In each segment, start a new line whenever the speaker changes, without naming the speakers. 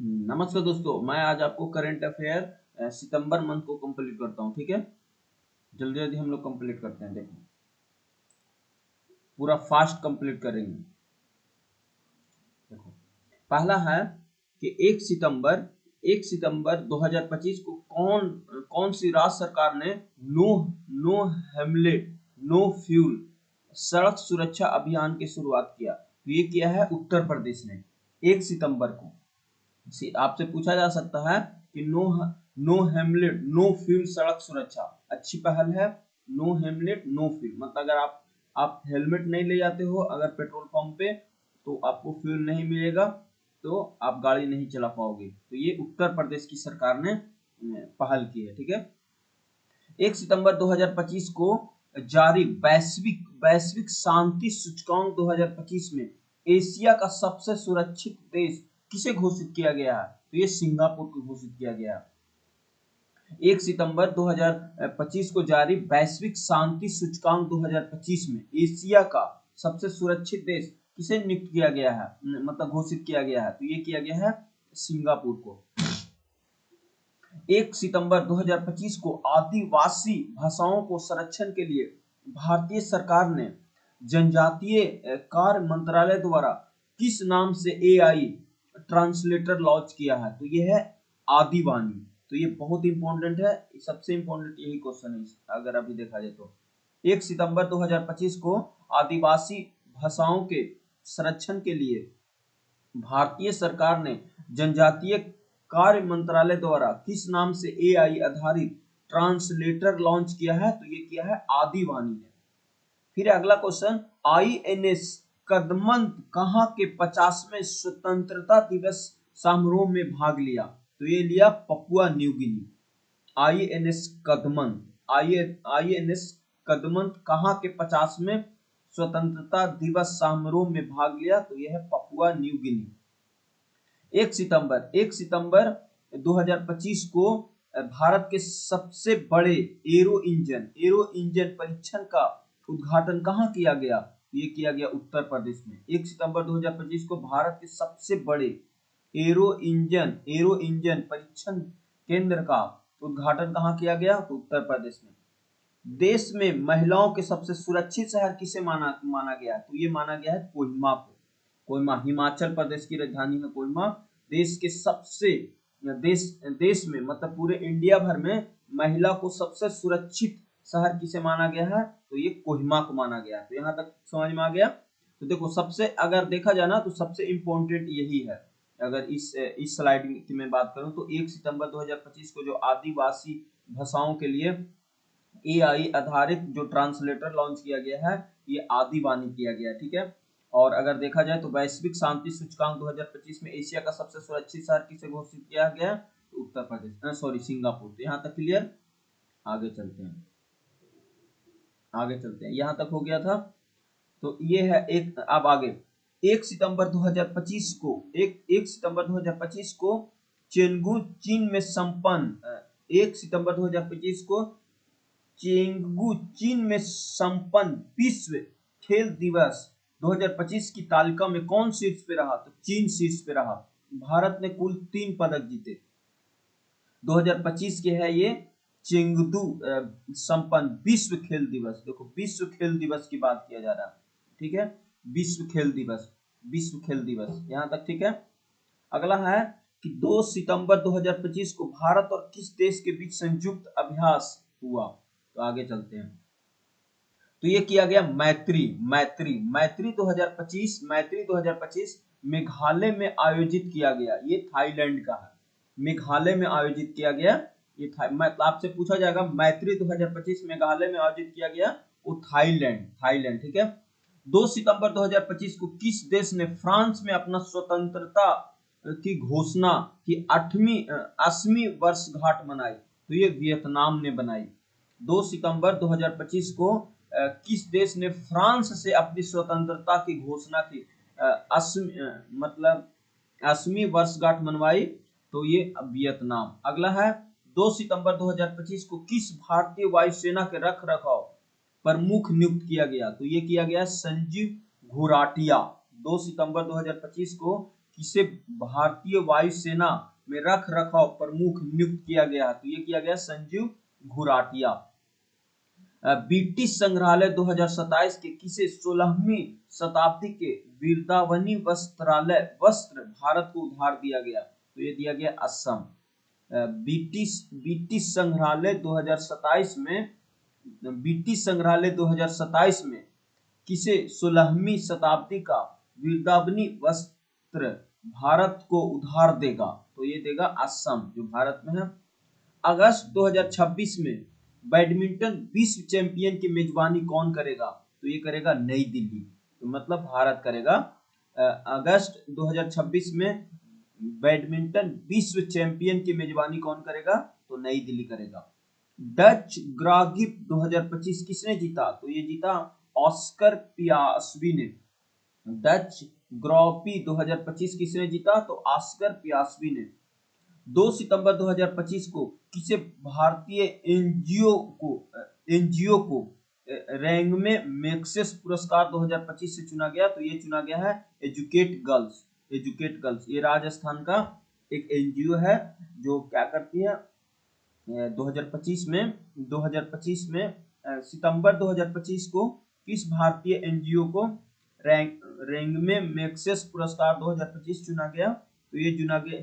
नमस्कार दोस्तों, मैं आज आपको करंट अफेयर सितंबर मंथ को कंप्लीट करता हूँ। ठीक है, जल्दी जल्दी हम लोग कंप्लीट करते हैं। देखो, पूरा फास्ट कंप्लीट करेंगे। देखो, पहला है कि 1 सितंबर 2025 को कौन कौन सी राज्य सरकार ने नो नो हेमलेट नो फ्यूल सड़क सुरक्षा अभियान की शुरुआत किया। तो ये किया है उत्तर प्रदेश ने 1 सितंबर को। आपसे पूछा जा सकता है कि नो हेमलेट नो फ्यूल सड़क सुरक्षा अच्छी पहल है। नो हेमलेट नो फ्यूल मतलब अगर आप हेलमेट नहीं ले जाते हो अगर पेट्रोल पंप पे, तो आपको फ्यूल नहीं मिलेगा, तो आप गाड़ी नहीं चला पाओगे। तो ये उत्तर प्रदेश की सरकार ने पहल की है। ठीक है, 1 सितंबर 2025 को जारी वैश्विक वैश्विक शांति सूचकांक 2025 में एशिया का सबसे सुरक्षित देश किसे घोषित किया गया है? तो ये सिंगापुर को घोषित किया गया है। 1 सितंबर 2025 को जारी वैश्विक शांति सूचकांक 2025 में एशिया का सबसे सुरक्षित देश किसे नियुक्त किया गया है, मतलब घोषित किया गया है? तो ये किया गया है सिंगापुर को। 1 सितंबर 2025 को आदिवासी भाषाओं को संरक्षण के लिए भारतीय सरकार ने जनजातीय कार्य मंत्रालय द्वारा किस नाम से एआई ट्रांसलेटर लॉन्च किया है? तो ये है आदिवानी। तो ये बहुत इंपॉर्टेंट है, सबसे इंपॉर्टेंट यही क्वेश्चन है अगर अभी देखा जाए तो। 1 सितंबर 2025 को आदिवासी भाषाओं के संरक्षण के लिए भारतीय सरकार ने जनजातीय कार्य मंत्रालय द्वारा किस नाम से एआई आधारित ट्रांसलेटर लॉन्च किया है? तो ये किया है आदिवानी ने। फिर अगला क्वेश्चन, आईएनएस कदमत कहाँ के 50वें स्वतंत्रता दिवस समारोह में भाग लिया? तो ये लिया Papua New Guinea. INS Kadmat कहाँ के 50वें स्वतंत्रता दिवस समारोह में भाग लिया? तो यह है पपुआ न्यू गिनी। 1 सितंबर 2025 को भारत के सबसे बड़े एरो इंजन परीक्षण का उद्घाटन कहाँ किया गया? ये किया गया उत्तर प्रदेश में। 1 सितंबर 2025 को भारत के सबसे बड़े एरो इंजन परीक्षण केंद्र का उद्घाटन कहाँ किया गया? तो उत्तर प्रदेश में। देश में महिलाओं के सबसे सुरक्षित शहर किसे माना गया? तो ये माना गया है कोहिमा को। कोहिमा हिमाचल प्रदेश की राजधानी है कोहिमा। देश के सबसे देश में मतलब पूरे इंडिया भर में महिला को सबसे सुरक्षित शहर किसे माना गया है? तो ये कोहिमा को माना गया। तो यहाँ तक समझ में आ गया। तो देखो, सबसे अगर देखा जाए ना तो सबसे इम्पोर्टेंट यही है। अगर इस स्लाइड की मैं बात करूं तो 1 सितंबर 2025 को जो आदिवासी भाषाओं के लिए एआई आधारित जो ट्रांसलेटर लॉन्च किया गया है, ये आदिवानी किया गया। ठीक है, और अगर देखा जाए तो वैश्विक शांति सूचकांक 2025 में एशिया का सबसे सुरक्षित शहर किसे घोषित किया गया? तो उत्तर प्रदेश, सॉरी सिंगापुर। तो यहाँ तक क्लियर। आगे चलते हैं, यहाँ तक हो गया था। तो ये है एक। अब आगे 1 सितंबर 2025 को 1 सितंबर 2025 को चेंगू चीन में संपन्न 1 सितंबर 2025 को चेंगू चीन में संपन्न विश्व खेल दिवस 2025 की तालिका में कौन शीर्ष पे रहा? तो चीन शीर्ष पे रहा। भारत ने कुल 3 पदक जीते। 2025 के है ये चेंगदू संपन्न विश्व खेल दिवस। देखो, विश्व खेल दिवस की बात किया जा रहा है। ठीक है, विश्व खेल दिवस यहाँ तक ठीक है। अगला है कि 2 सितंबर 2025 को भारत और किस देश के बीच संयुक्त अभ्यास हुआ? तो आगे चलते हैं। तो ये किया गया मैत्री 2025 मेघालय में आयोजित किया गया। ये थाईलैंड का है, मेघालय में आयोजित किया गया। ये आपसे पूछा जाएगा मैत्री 2025 मेघालय में आयोजित किया गया, वो थाईलैंड। ठीक है। 2 सितंबर 2025 को किस देश ने फ्रांस में अपना स्वतंत्रता की घोषणा की 80वीं वर्षगांठ मनाई? तो ये वियतनाम ने बनाई। 2 सितंबर 2025 को किस देश ने फ्रांस से अपनी स्वतंत्रता की घोषणा की, मतलब 80वीं वर्षगांठ मनवाई? तो ये वियतनाम। अगला है 2 सितंबर 2025 को किस भारतीय वायुसेना के रख रखाव प्रमुख नियुक्त किया गया? तो ये किया गया संजीव घोराटिया। 2 सितंबर 2025 को किसे भारतीय वायुसेना में रख रखाव प्रमुख नियुक्त किया गया? तो ये किया गया संजीव घुराटिया। ब्रिटिश संग्रहालय 2027 के किसे 16वीं शताब्दी के वीरदावनी वस्त्र भारत को उधार दिया गया? तो ये दिया गया असम। ब्रिटिश संग्रहालय 2027 में किसे 16वीं शताब्दी का वीरदावनी वस्त्र भारत को उधार देगा? तो ये देगा असम, जो भारत में है। अगस्त 2026 में बैडमिंटन विश्व चैंपियन की मेजबानी कौन करेगा? तो ये करेगा नई दिल्ली, तो मतलब भारत करेगा। अगस्त 2026 में बैडमिंटन विश्व चैंपियन की मेजबानी कौन करेगा? तो नई दिल्ली करेगा। डच ग्रागिप 2025 किसने जीता? तो ये जीता ऑस्कर पियास्वी ने। डच ग्रॉपी 2025 किसने जीता? तो ऑस्कर पियास्वी ने। 2 सितंबर 2025 को किसे भारतीय एनजीओ को रैंगमे मैग्सेस पुरस्कार 2025 से चुना गया? तो ये चुना गया है एजुकेट गर्ल्स। ये राजस्थान का एक एनजीओ है जो क्या करती है 2025 में सितंबर 2025 को किस भारतीय एनजीओ को रैंगमे मैग्सेस पुरस्कार 2025 चुना गया? तो ये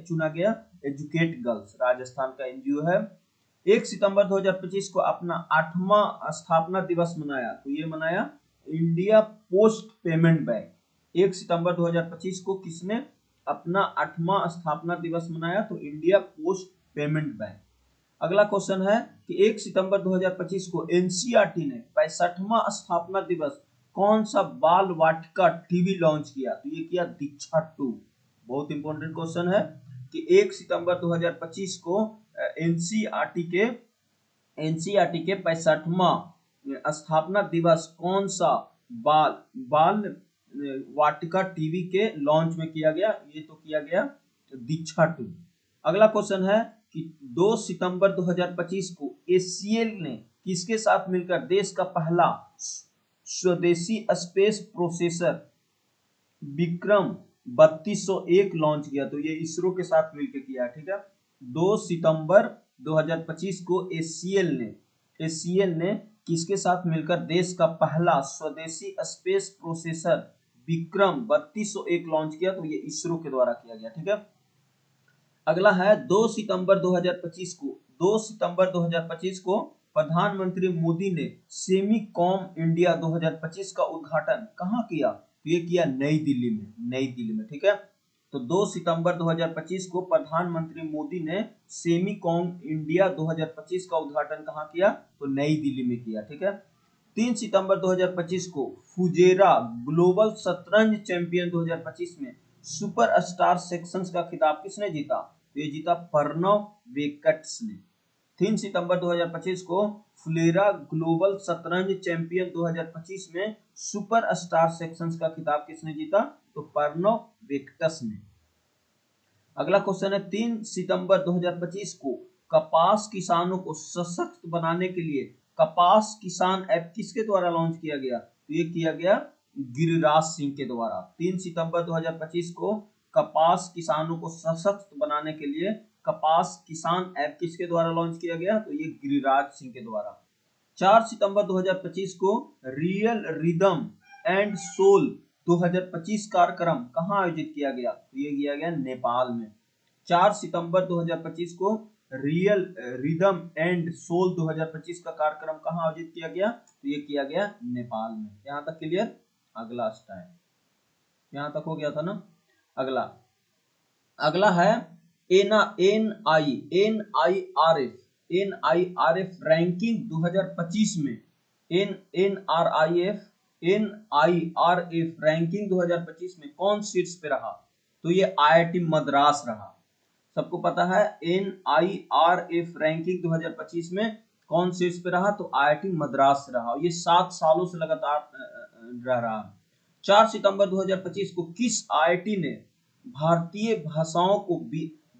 चुना गया एजुकेट गर्ल्स, राजस्थान का एनजीओ है। 1 सितंबर 2025 को अपना 8वां स्थापना दिवस मनाया, तो ये मनाया इंडिया पोस्ट पेमेंट बैंक। 1 सितंबर 2025 को किसने अपना 8वां स्थापना दिवस मनाया? तो इंडिया पोस्ट पेमेंट बैंक। अगला क्वेश्चन है कि 1 सितंबर 2025 को एनसीईआरटी ने 65वां स्थापना दिवस कौन सा बाल वाटिका टीवी लॉन्च किया? तो ये किया दीक्षा 2। बहुत इंपॉर्टेंट क्वेश्चन है कि 1 सितंबर 2025 को एनसीईआरटी के 65वां स्थापना दिवस कौन सा बाल वाटिका टीवी के लॉन्च में किया गया? ये तो किया गया दीक्षा 2। अगला क्वेश्चन है कि 2 सितंबर 2025 को एसीएल ने किसके साथ मिलकर देश का पहला स्वदेशी स्पेस प्रोसेसर विक्रम 3201 लॉन्च किया? तो ये इसरो के साथ मिलकर किया, ठीक है। 2 सितंबर 2025 को एसीएल ने किसके साथ मिलकर देश का पहला स्वदेशी स्पेस प्रोसेसर विक्रम 3201 लॉन्च किया? तो ये इसरो के द्वारा किया गया, ठीक है। अगला है 2 सितंबर 2025 को प्रधानमंत्री मोदी ने सेमीकॉम इंडिया 2025 का उद्घाटन कहाँ किया? तो ये किया नई दिल्ली में, ठीक है। तो 2 सितंबर 2025 को प्रधानमंत्री मोदी ने सेमीकॉम इंडिया 2025 का उद्घाटन कहाँ किया? तो नई दिल्ली में किया, ठीक है। 3 सितंबर 2025 को फुजेरा ग्लोबल शतरंज चैंपियन 2025 में सुपर स्टार सेक्शंस का खिताब किसने जीता? तो ये जीता प्रणव वेकट्स ने। 3 सितंबर 2025 को फुलेरा ग्लोबल शतरंज चैंपियन 2025 में सुपर स्टार सेक्शंस का खिताब किसने जीता? तो प्रणव वेकट्स ने। अगला क्वेश्चन है 3 सितंबर 2025 को कपास किसानों को सशक्त बनाने के लिए कपास किसान ऐप किसके द्वारा लॉन्च किया गया? तो ये किया गया गिरिराज सिंह के द्वारा। 3 सितंबर 2025 को कपास किसानों को सशक्त बनाने के लिए कपास किसान ऐप किसके द्वारा लॉन्च किया गया? तो ये गिरिराज सिंह के द्वारा। 4 सितंबर 2025 को रियल रिदम एंड सोल 2025 कार्यक्रम कहाँ आयोजित किया गया? तो ये किया गया नेपाल में। 4 सितंबर 2025 को रियल रिदम एंड सोल 2025 का कार्यक्रम कहाँ आयोजित किया गया? तो ये किया गया नेपाल में। यहाँ तक क्लियर? अगला स्टाइल यहाँ तक हो गया था ना। अगला है एनआईआरएफ रैंकिंग 2025 में एनआईआरएफ रैंकिंग 2025 में कौन शीर्ष पे रहा? तो ये आईआईटी मद्रास रहा। सबको पता है एनआईआरएफ रैंकिंग 2025 में कौन शीर्ष पे रहा? तो आईआईटी मद्रास रहा। ये 7 सालों से लगातार रह रहा। 4 सितंबर 2025 को किस आईआईटी ने भारतीय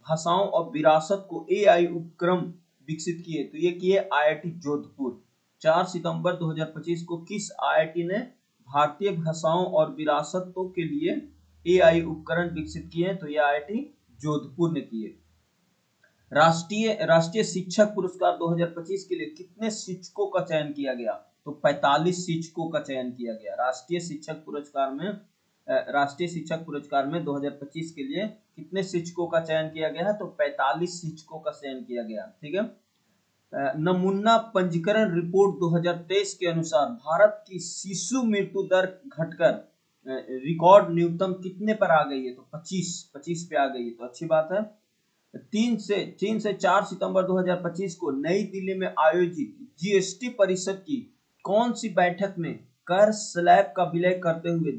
भाषाओं और विरासत को एआई उपक्रम विकसित किए? तो ये किए आईआईटी जोधपुर। 4 सितंबर 2025 को किस आईआईटी ने भारतीय भाषाओं और विरासतों के लिए एआई उपकरण विकसित किए हैं? तो ये आईआईटी जोधपुर ने किए। राष्ट्रीय राष्ट्रीय शिक्षक पुरस्कार 2025 के लिए कितने शिक्षकों का चयन किया गया? तो 45 शिक्षकों का चयन किया गया। राष्ट्रीय शिक्षक पुरस्कार में 2025 के लिए कितने शिक्षकों का चयन किया गया है? तो 45 शिक्षकों का चयन किया गया। ठीक है। नमूना पंजीकरण रिपोर्ट 2023 के अनुसार भारत की शिशु मृत्यु दर घटकर रिकॉर्ड न्यूनतम कितने पर आ गई है? तो 25 पे आ गई है। तो अच्छी बात है। 3 से 4 सितंबर 2025 को नई दिल्ली में आयोजित जीएसटी परिषद की कौन सी बैठक में कर स्लैब का विलय करते हुए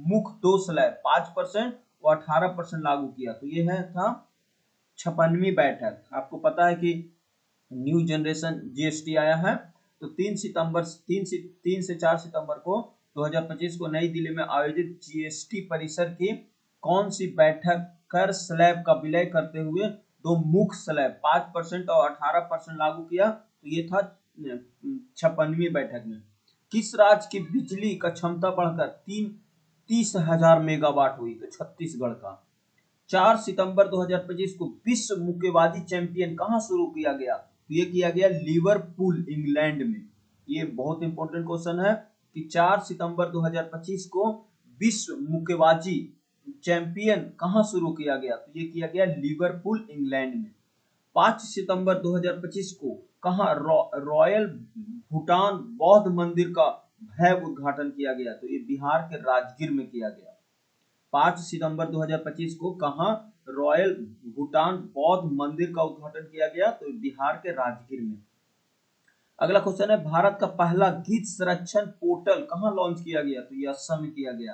मुख्य 2 स्लैब 5% और 18% लागू किया? तो ये है था 56वीं बैठक। आपको पता है कि न्यू जनरेशन जीएसटी आया है। तो 3 से 4 सितंबर को 2025 को नई दिल्ली में आयोजित जीएसटी परिषद की कौन सी बैठक कर स्लैब का विलय करते हुए 2 मुख्य स्लैब 5% और 18% लागू किया? तो ये था 56वीं बैठक में। किस राज्य की बिजली का क्षमता बढ़कर 30,000 मेगावाट हुई? तो छत्तीसगढ़ का। 4 सितंबर 2025 को विश्व मुक्केबाजी चैंपियन कहां शुरू किया गया? तो ये किया गया लिवरपूल, इंग्लैंड में। ये बहुत इंपॉर्टेंट क्वेश्चन है कि 4 सितंबर 2025 को विश्व मुक्केबाजी चैंपियन कहां शुरू किया गया? तो ये किया गया लिवरपूल, इंग्लैंड में। 5 सितंबर 2025 को कहां रॉयल भूटान बौद्ध मंदिर का भव्य उद्घाटन किया गया? तो ये बिहार के राजगीर में किया गया। 5 सितंबर 2025 को कहां रॉयल भूटान बौद्ध मंदिर का उद्घाटन किया गया? तो बिहार के राजगीर में। अगला क्वेश्चन है, भारत का पहला गीत संरक्षण पोर्टल कहां लॉन्च किया गया? तो ये असम में किया गया।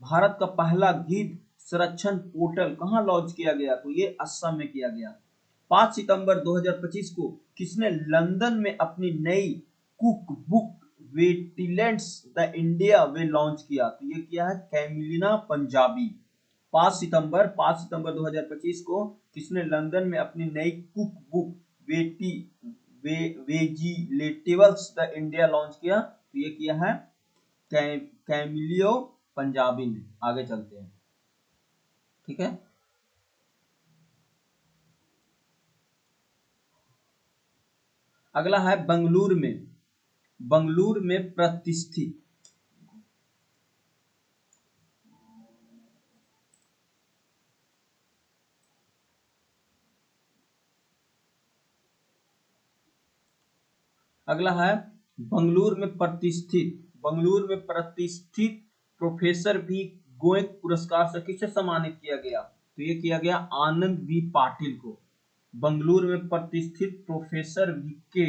भारत का पहला गीत संरक्षण पोर्टल कहां लॉन्च किया गया? तो ये असम में किया गया। 5 सितंबर 2025 को किसने लंदन में अपनी नई cook book wetlands the India way launch किया? तो ये किया है कैमिलिना पंजाबी। 5 सितंबर 2025 को किसने लंदन में अपनी नई cook book vegetables the India launch किया? तो ये किया है कैमिलियो पंजाबी ने। आगे चलते हैं। ठीक है। अगला है बंगलुरु में प्रतिष्ठित अगला है बंगलुरु में प्रतिष्ठित प्रोफेसर भी गोयक पुरस्कार से किसे सम्मानित किया गया? तो ये किया गया आनंद वी पाटिल को। बंगलुरु में प्रतिष्ठित प्रोफेसर के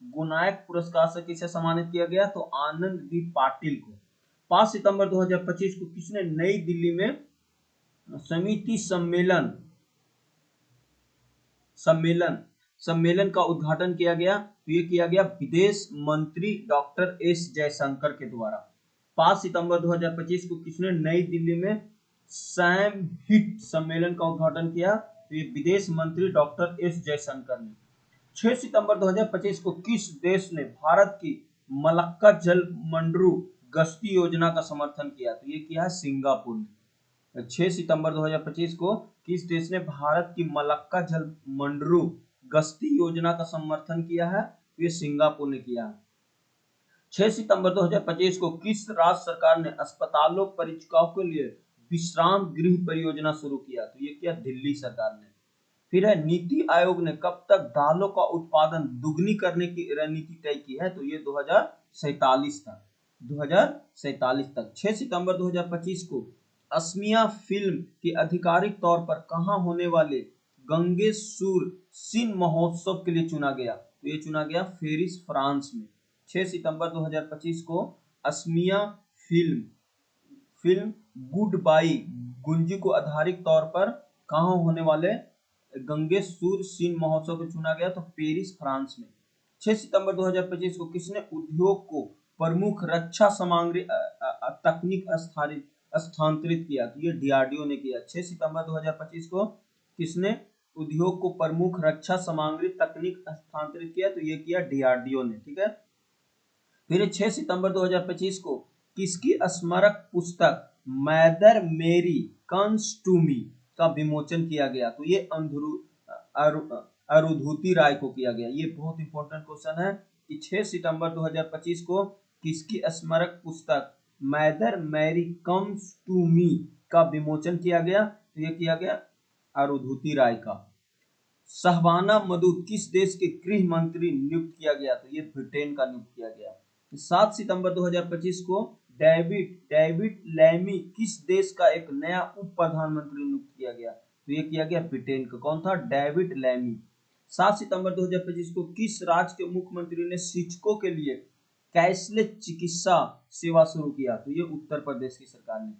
गुनायक पुरस्कार से किसे सम्मानित किया गया? तो आनंद वी पाटिल को। 5 सितंबर 2025 को किसने नई दिल्ली में समिति सम्मेलन का उद्घाटन किया गया? तो ये किया गया विदेश मंत्री डॉक्टर एस जयशंकर के द्वारा। 5 सितंबर 2025 को किसने नई दिल्ली में सैमहिट सम्मेलन का उद्घाटन किया? तो ये विदेश मंत्री डॉक्टर एस जयशंकर ने। 6 सितंबर 2025 को किस देश ने भारत की मलक्का जलमंडरू गश्ती योजना का समर्थन किया? तो ये किया है सिंगापुर ने। 6 सितंबर 2025 को किस देश ने भारत की मलक्का जलमंडरू गश्ती योजना का समर्थन किया है? तो ये सिंगापुर ने किया है। 6 सितंबर 2025 को किस राज्य सरकार ने अस्पतालों परीक्षकों के लिए विश्राम गृह परियोजना शुरू किया? तो ये किया दिल्ली सरकार ने। फिर है, नीति आयोग ने कब तक दालों का उत्पादन दुगनी करने की रणनीति तय की है? तो ये 2047 तक। 6 सितंबर 2025 को असमिया फिल्म के आधिकारिक तौर पर कहां होने वाले गंगेसूर सिन महोत्सव के लिए चुना गया? तो ये चुना गया पेरिस, फ्रांस में। 6 सितंबर 2025 को Asamiya film good bye Gunji को आधारिक तौर पर कहां होने वाले गंगेसूर सिन महोत्सव को चुना गया? तो पेरिस, फ्रांस में। 6 सितंबर 2025 को किसने उद्योग को प्रमुख रक्षा सामग्री तकनीक स्थानांतरित किया? तो ये डीआरडीओ ने किया। 6 सितंबर 2025 को किसने उद्योग को प्रमुख रक्षा सामग्री तकनीक स्थानांतरित किया? तो ये किया डीआरडीओ ने। ठीक है। फिर 6 सितंबर 2025 को किसकी स्मारक पुस्तक मदर मेरी कम्स टू मी का विमोचन किया गया? तो ये अरुधुति राय को किया गया। ये बहुत इंपॉर्टेंट क्वेश्चन है कि 6 सितंबर 2025 को किसकी स्मारक पुस्तक मदर मेरी कम्स टू मी का विमोचन किया गया? तो ये किया गया अरुधुति राय का। शहबाना मसूद किस देश के गृह मंत्री नियुक्त किया गया? तो ये ब्रिटेन का नियुक्त किया गया। 7 सितंबर 2025 को डेविड लैमी किस देश का एक नया उप प्रधानमंत्री नियुक्त किया गया? तो ये किया गया ब्रिटेन का। कौन था? David Lammy. 7 सितंबर 2025 को किस राज्य के मुख्यमंत्री ने शिक्षकों के लिए कैशलेस चिकित्सा सेवा शुरू किया? तो ये उत्तर प्रदेश की सरकार ने।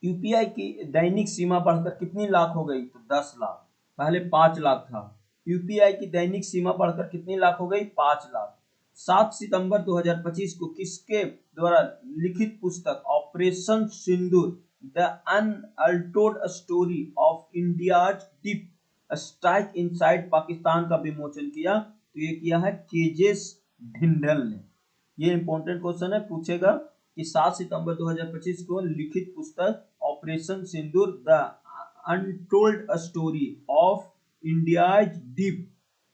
यूपीआई की दैनिक सीमा बढ़कर कितनी लाख हो गई? तो 10 लाख। पहले 5 लाख था। यूपीआई की दैनिक सीमा बढ़कर कितनी लाख हो गई? 5 लाख। 7 सितंबर 2025 को किसके द्वारा लिखित पुस्तक operation Sindoor the untold story of India's deep strike inside Pakistan का विमोचन किया? तो ये किया है केजेस ढिंढल ने। ये इंपॉर्टेंट क्वेश्चन है, पूछेगा कि 7 सितंबर 2025 को लिखित पुस्तक operation Sindoor the untold story of India's deep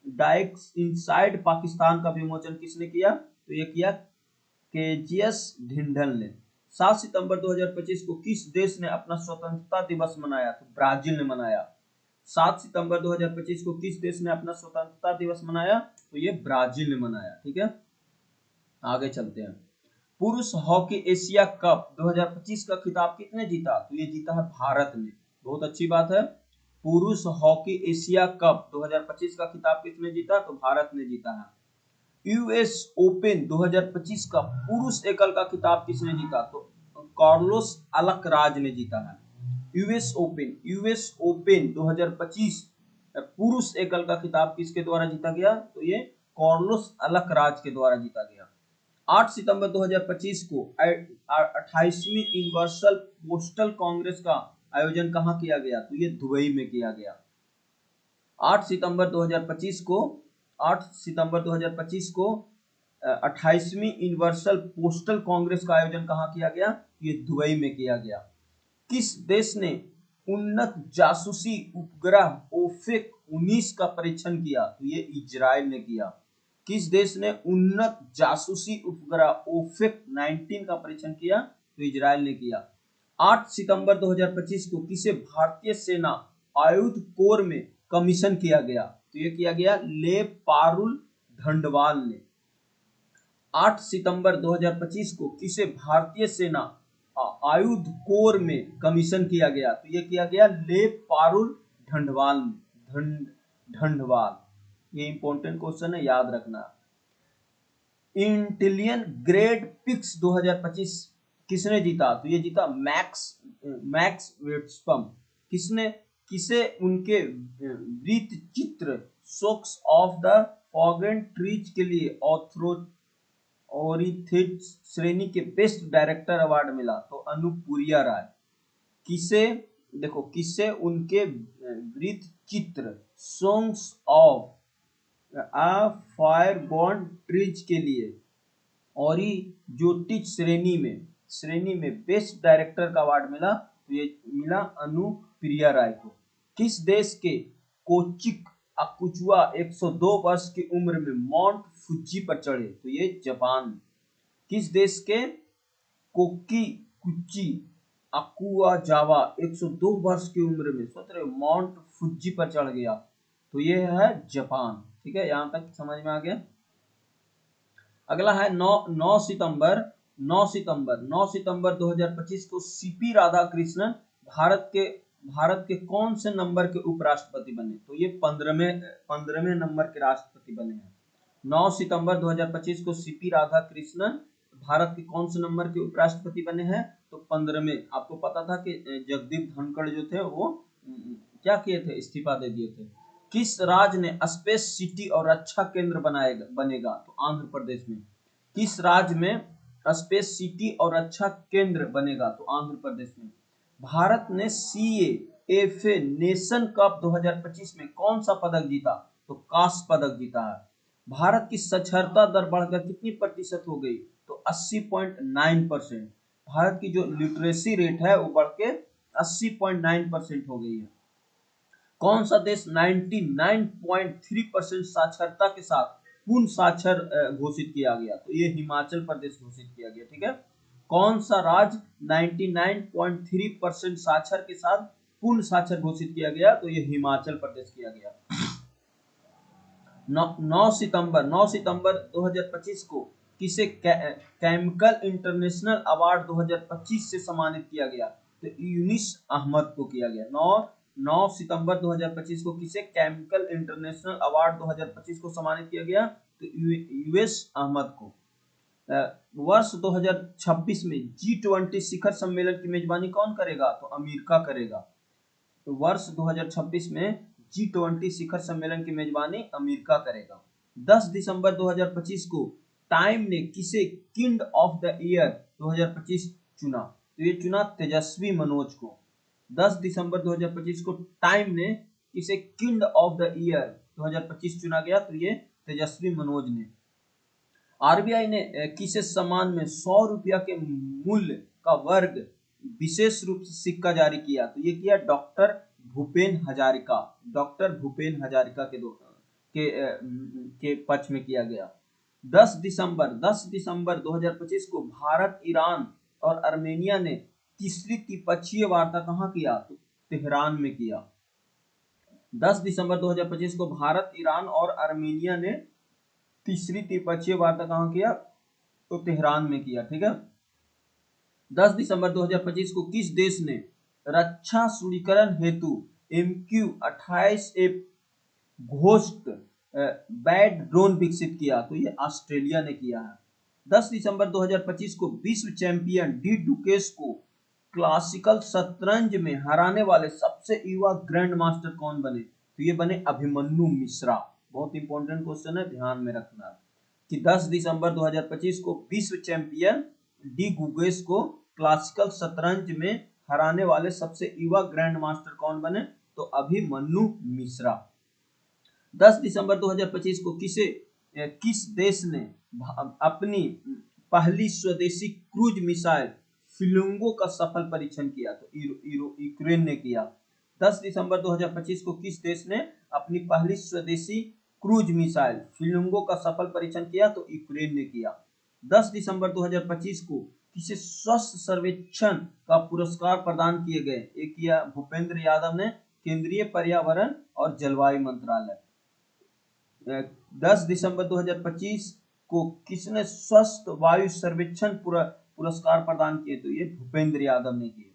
dykes inside Pakistan का विमोचन किसने किया? तो ये किया केजीएस ढिंढल ने। 7 सितंबर 2025 को किस देश ने अपना स्वतंत्रता दिवस मनाया? तो ब्राजील ने मनाया। 7 सितंबर 2025 को किस देश ने अपना स्वतंत्रता दिवस मनाया? तो ये ब्राजील ने मनाया। ठीक है, आगे चलते हैं। पुरुष हॉकी एशिया कप 2025 का खिताब किसने जीता? तो ये जीता है भारत ने। बहुत अच्छी बात है। पुरुष हॉकी एशिया कप 2025 का खिताब किसने जीता? तो भारत ने जीता है। यूएस ओपन 2025 का पुरुष एकल का खिताब किसने जीता? तो कार्लोस अल्कराज ने जीता है। यूएस ओपन 2025 पुरुष एकल का खिताब किसके द्वारा जीता गया? तो ये कार्लोस अल्कराज के द्वारा जीता गया। 8 सितंबर 2025 को 28वीं यूनिवर्सल पोस्टल कांग्रेस का आयोजन कहाँ किया गया? तो ये दुबई में किया गया। 8 सितंबर 2025 को 28वीं यूनिवर्सल पोस्टल कांग्रेस का आयोजन कहाँ किया गया? ये दुबई में किया गया। किस देश ने उन्नत जासूसी उपग्रह ओफेक 19 का परीक्षण किया? तो ये इजराइल ने किया। किस देश ने उन्नत जासूसी उपग्रह ओफेक 19 का परीक्षण किया? तो इजराइल ने किया। 8 सितंबर 2025 को किसे भारतीय सेना आयुध कोर में कमीशन किया गया? तो ये किया गया ले पारुल ढंडवाल ने। 8 सितंबर 2025 को किसे भारतीय सेना आयुध कोर में कमीशन किया गया? तो ये किया गया ले पारुल ढंडवाल ने। ढंडवाल, ये इंपॉर्टेंट क्वेश्चन है, याद रखना। इंटेलियन ग्रेड पिक्स 2025 किसने जीता? तो ये जीता मैक्स वेट्सपम। किसे उनके वृत्त चित्र सोक्स ऑफ द फॉगन ट्रीज के लिए ऑरिथिड श्रेणी के बेस्ट डायरेक्टर अवार्ड मिला? तो अनुप्रिया राय। किसे उनके वृत्त चित्र सॉन्ग्स ऑफ आ फायरगॉन ट्रीज के लिए ऑरिजोटिक श्रेणी में बेस्ट डायरेक्टर का अवार्ड मिला? तो ये मिला अनुप्रिया राय को। किस देश के कोचिक अकुचुआ 102 वर्ष की उम्र में माउंट फुजी पर चढ़े? तो ये जापान। किस देश के कोकिकुची अकुआ जावा 102 वर्ष की उम्र में सोच रहे माउंट फुजी पर चढ़ गया? तो ये है जापान। ठीक है, यहां तक समझ में आ गया। अगला है 9 सितंबर 2025 को सीपी राधाकृष्णन भारत के कौन से नंबर के उपराष्ट्रपति बने? तो ये 15वें नंबर के राष्ट्रपति बने हैं। 9 सितंबर 2025 को सीपी राधाकृष्णन भारत के कौन से नंबर के उपराष्ट्रपति बने हैं? तो 15वें। आपको पता था कि जगदीप धनखड़ जो थे वो क्या किए थे? इस्तीफा दे दिए थे। किस राज्य ने स्पेस सिटी और रक्षा केंद्र बनेगा? तो आंध्र प्रदेश में। किस राज्य में स्पेस सिटी और रक्षा केंद्र बनेगा? तो आंध्र प्रदेश में। भारत ने CAFA नेशन कप 2025 में कौन सा पदक जीता? तो कांस्य पदक जीता है। भारत की साक्षरता दर बढ़कर कितनी प्रतिशत हो गई? तो 80.9%। भारत की जो लिटरेसी रेट है वो बढ़ के 80.9% हो गई है। कौन सा देश 99.3% साक्षरता के साथ पूर्ण साक्षर घोषित किया गया? तो ये हिमाचल प्रदेश घोषित किया गया। ठीक है, कौन सा राज्य 99.3% साक्षर के साथ पूर्ण साक्षर घोषित किया गया? तो ये हिमाचल प्रदेश किया गया। 9 सितंबर 2025 को किसे केमिकल इंटरनेशनल अवार्ड 2025 से सम्मानित किया गया? तो यूनिस अहमद को किया गया। 9 सितंबर 2025 को किसे केमिकल इंटरनेशनल अवार्ड 2025 को सम्मानित किया गया? तो यूएस अहमद को। वर्ष 2026 में G20 शिखर सम्मेलन की मेजबानी कौन करेगा? तो अमेरिका करेगा। तो वर्ष 2026 में G20 शिखर सम्मेलन की मेजबानी अमेरिका करेगा। 10 दिसंबर 2025 को टाइम ने किसे किंग ऑफ द ईयर 2025 चुना? तो ये चुना तेजस्वी मनोज को। 10 दिसंबर 2025 को टाइम ने किसे किंग ऑफ द ईयर 2025 चुना गया? तो ये तेजस्वी मनोज ने। आरबीआई ने किसे सम्मान में 100 रुपया के मूल्य का वर्ग विशेष रूप से सिक्का जारी किया? तो ये किया डॉक्टर भूपेन हजारिका। डॉक्टर भूपेन हजारिका के पक्ष में किया गया। 10 दिसंबर 2025 को भारत, ईरान और आर्मेनिया ने तीसरी त्रिपक्षीय वार्ता कहाँ किया? तो तेहरान में किया। 10 दिसंबर 2025 को भारत, ईरान और आर्मेनिया ने तीसरी त्रिपक्षीय वार्ता कहाँ किया? तो तेहरान में किया। ठीक है, 10 दिसंबर 2025 को किस देश ने रक्षा सुदृढ़ीकरण हेतु MQ-28A घोस्ट बैड ड्रोन विकसित किया? तो ये ऑस्ट्रेलिया ने किया है। 10 दिसंबर 2025 को विश्व चैंपियन डी डुकेस को क्लासिकल शतरंज में हराने वाले सबसे युवा ग्रैंड मास्टर कौन बने? तो ये बने अभिमन्यु मिश्रा। बहुत इंपॉर्टेंट क्वेश्चन है, ध्यान में रखना कि 10 दिसंबर 2025 को विश्व चैंपियन डी गुगेस को क्लासिकल शतरंज में हराने वाले सबसे युवा ग्रैंड मास्टर कौन बने? तो अभिमन्यु मिश्रा। 10 दिसंबर 2025 को किस देश ने अपनी पहली स्वदेशी क्रूज मिसाइल फिलुंगो का सफल परीक्षण किया? तो यूक्रेन ने किया। 10 दिसंबर 2025 को किस देश ने अपनी पहली स्वदेशी क्रूज मिसाइल फिलुंगो का सफल परीक्षण किया? तो यूक्रेन ने किया। 10 दिसंबर 2025 को किसे स्वास्थ्य सर्वेक्षण का पुरस्कार प्रदान किए गए? एक किया भूपेंद्र यादव ने, केंद्रीय पर्यावरण और जलवायु मंत्रालय। 10 दिसंबर 2025 को किसने स्वस्थ वायु सर्वेक्षण पुरस्कार प्रदान किए? तो ये भूपेंद्र यादव ने किए।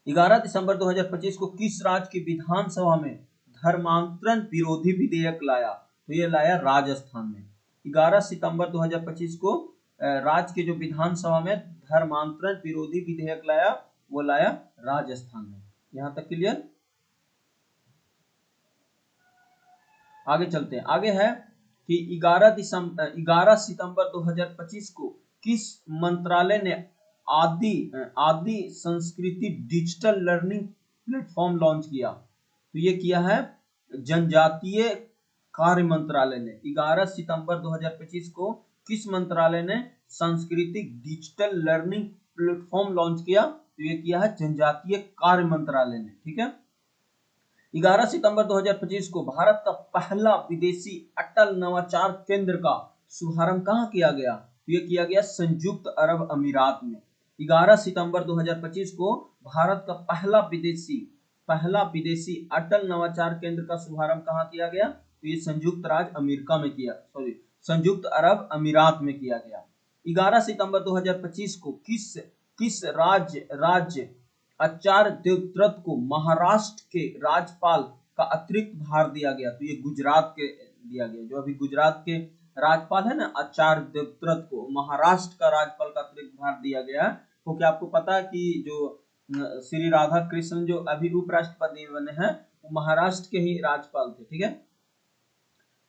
11 दिसंबर 2025 को किस राज्य की विधानसभा में धर्मांतरण विरोधी विधेयक लाया? तो ये लाया राजस्थान में। 11 सितंबर 2025 को राज्य के जो विधानसभा में धर्मांतरण विरोधी विधेयक लाया, वो लाया राजस्थान में। यहां तक क्लियर? आगे चलते हैं। आगे है कि 11 सितंबर 2025 को किस मंत्रालय ने आदि संस्कृति डिजिटल लर्निंग प्लेटफॉर्म लॉन्च किया? तो ये किया है जनजातीय कार्य मंत्रालय ने। 11 सितंबर 2025 को किस मंत्रालय ने सांस्कृतिक डिजिटल लर्निंग प्लेटफॉर्म लॉन्च किया? तो ये किया है जनजातीय कार्य मंत्रालय ने। ठीक है, 11 सितंबर 2025 को भारत का पहला विदेशी अटल नवाचार केंद्र का शुभारंभ कहाँ किया गया? ये किया गया संयुक्त अरब अमीरात में। 11 सितंबर 2025 को भारत का पहला विदेशी अटल नवाचार केंद्र का शुभारंभ कहाँ किया गया? तो ये संयुक्त अरब अमीरात में किया गया। 11 सितंबर 2025 को किस राज्य आचार्य देवव्रत को महाराष्ट्र के राज्यपाल का अतिरिक्त भार दिया गया? तो ये गुजरात के दिया गया। जो अभी गुजरात के राज्यपाल है ना, आचार्य देवव्रत को महाराष्ट्र का राज्यपाल का अतिरिक्त भार दिया गया। क्योंकि आपको पता है कि जो श्री राधा कृष्ण जो अभी उपराष्ट्रपति बने हैं, वो महाराष्ट्र के ही राज्यपाल थे। ठीक है,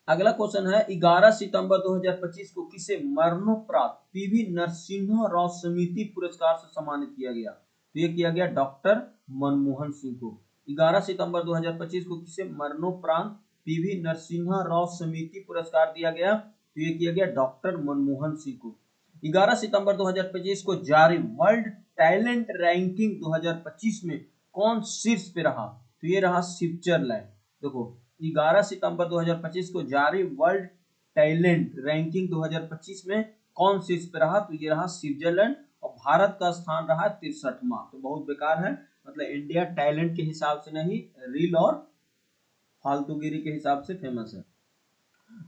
अगला क्वेश्चन है 11 सितंबर 2025 को किसे मरणोपरांत पीवी नरसिम्हा राव समिति पुरस्कार से सम्मानित किया गया? तो ये किया गया डॉक्टर मनमोहन सिंह को। 11 सितंबर 2025 को किसे मरणोपरांत पीवी नरसिम्हा राव समिति पुरस्कार दिया गया? तो ये किया गया डॉक्टर मनमोहन सिंह को। 11 सितंबर 2025 को जारी वर्ल्ड टैलेंट रैंकिंग 2025 में कौन शीर्ष पे रहा? तो ये रहा स्विट्जरलैंड। देखो 11 सितंबर 2025 को जारी वर्ल्ड टैलेंट रैंकिंग 2025 में कौन शीर्ष पे रहा? तो ये रहा स्विट्जरलैंड, और भारत का स्थान रहा 63वां। तो बहुत बेकार है, मतलब इंडिया टैलेंट के हिसाब से नहीं, रील और फालतूगिरी के हिसाब से फेमस है।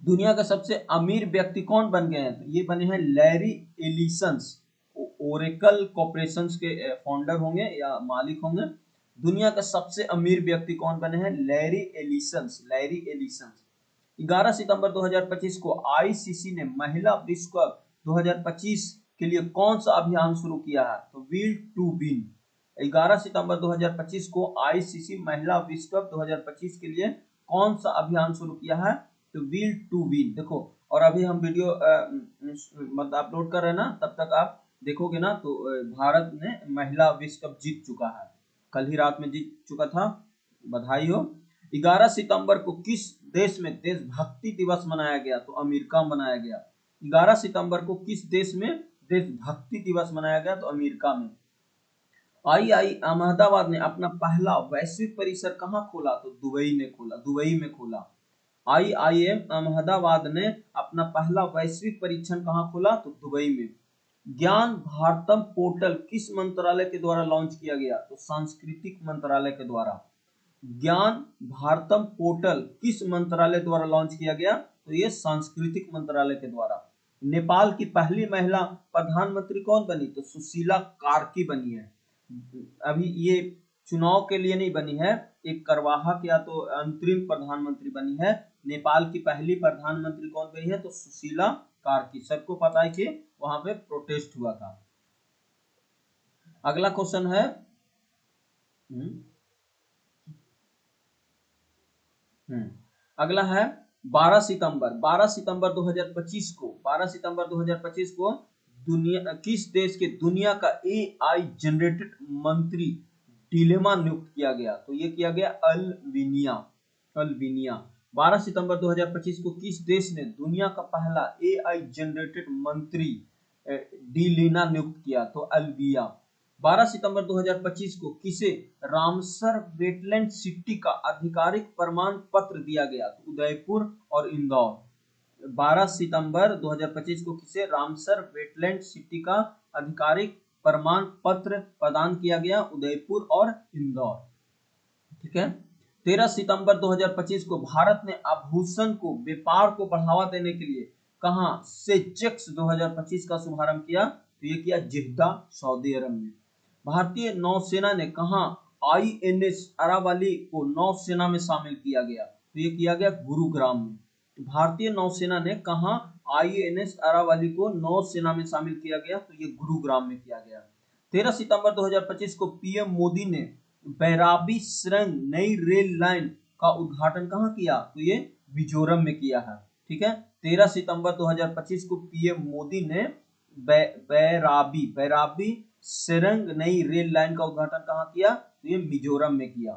दुनिया का सबसे अमीर व्यक्ति कौन बन गए हैं? तो ये बने हैं लैरी एलिसंस, ओरेकल कॉर्पोरेशंस के फाउंडर होंगे या मालिक होंगे। दुनिया का सबसे अमीर व्यक्ति कौन बने हैं? Larry एलिसंस, Larry एलिसंस। 11 सितंबर 2025 को आईसीसी ने महिला विश्व कप 2025 के लिए कौन सा अभियान शुरू किया है? तो विल टू विन। 11 सितंबर 2025 को आईसीसी महिला विश्व कप 2025 के लिए कौन सा अभियान शुरू किया है? तो विल टू विन। देखो, और अभी हम वीडियो मतलब अपलोड कर रहे हैं ना, तब तक आप देखोगे ना, तो भारत ने महिला विश्व कप जीत चुका है, कल ही रात में जीत चुका था, बधाई हो। 11 सितंबर को किस देश में देशभक्ति दिवस मनाया गया? तो अमेरिका में मनाया गया। 11 सितंबर को किस देश में देशभक्ति दिवस मनाया गया? तो अमेरिका में। आई अहमदाबाद ने अपना पहला वैश्विक परिसर कहाँ खोला? तो दुबई में खोला, दुबई में खोला। IIM अहमदाबाद ने अपना पहला वैश्विक परीक्षण कहाँ खोला? तो दुबई में। ज्ञान भारतम पोर्टल किस मंत्रालय के द्वारा लॉन्च किया गया? तो सांस्कृतिक मंत्रालय के द्वारा। ज्ञान भारतम पोर्टल किस मंत्रालय द्वारा लॉन्च किया गया? तो ये सांस्कृतिक मंत्रालय के द्वारा। नेपाल की पहली महिला प्रधानमंत्री कौन बनी? तो सुशीला कार्की बनी है। अभी ये चुनाव के लिए नहीं बनी है, एक करवाहक या तो अंतरिम प्रधानमंत्री बनी है। नेपाल की पहली प्रधानमंत्री कौन बनी है? तो सुशीला कार्की। सबको पता है कि वहां पे प्रोटेस्ट हुआ था। अगला क्वेश्चन है अगला है 12 सितंबर 2025 को 12 सितंबर 2025 को दुनिया किस देश के दुनिया का AI जनरेटेड मंत्री डिलेमा नियुक्त किया गया? तो ये किया गया अल्बानिया। 12 सितंबर 2025 को किस देश ने दुनिया का पहला AI जनरेटेड मंत्री डिलेना नियुक्त किया? तो अल्बिया। 12 सितंबर 2025 को किसे रामसर वेटलैंड सिटी का आधिकारिक प्रमाण पत्र दिया गया? तो उदयपुर और इंदौर। 12 सितंबर 2025 को किसे रामसर वेटलैंड सिटी का आधिकारिक प्रमाण पत्र प्रदान किया गया? उदयपुर और इंदौर। ठीक है। 13 सितंबर 2025 को भारत ने आभूषण को व्यापार को बढ़ावा देने के लिए कहां से सेजेक्स 2025 का शुभारंभ किया? तो ये किया जिद्दा, सऊदी अरब में। भारतीय नौसेना ने कहा INS अरावली को नौसेना में शामिल किया गया? तो ये किया गया गुरुग्राम में। भारतीय नौसेना ने कहा INS अरावली को नौसेना में शामिल किया गया? तो ये गुरुग्राम में किया गया। 13 सितंबर 2025 को PM मोदी ने बैराबी सुरंग नई रेल लाइन का उद्घाटन कहाँ किया? तो ये मिजोरम में किया है। ठीक है। 13 सितंबर 2025 को PM मोदी ने बैराबी सुरंग नई रेल लाइन का उद्घाटन कहाँ किया? तो ये मिजोरम में किया।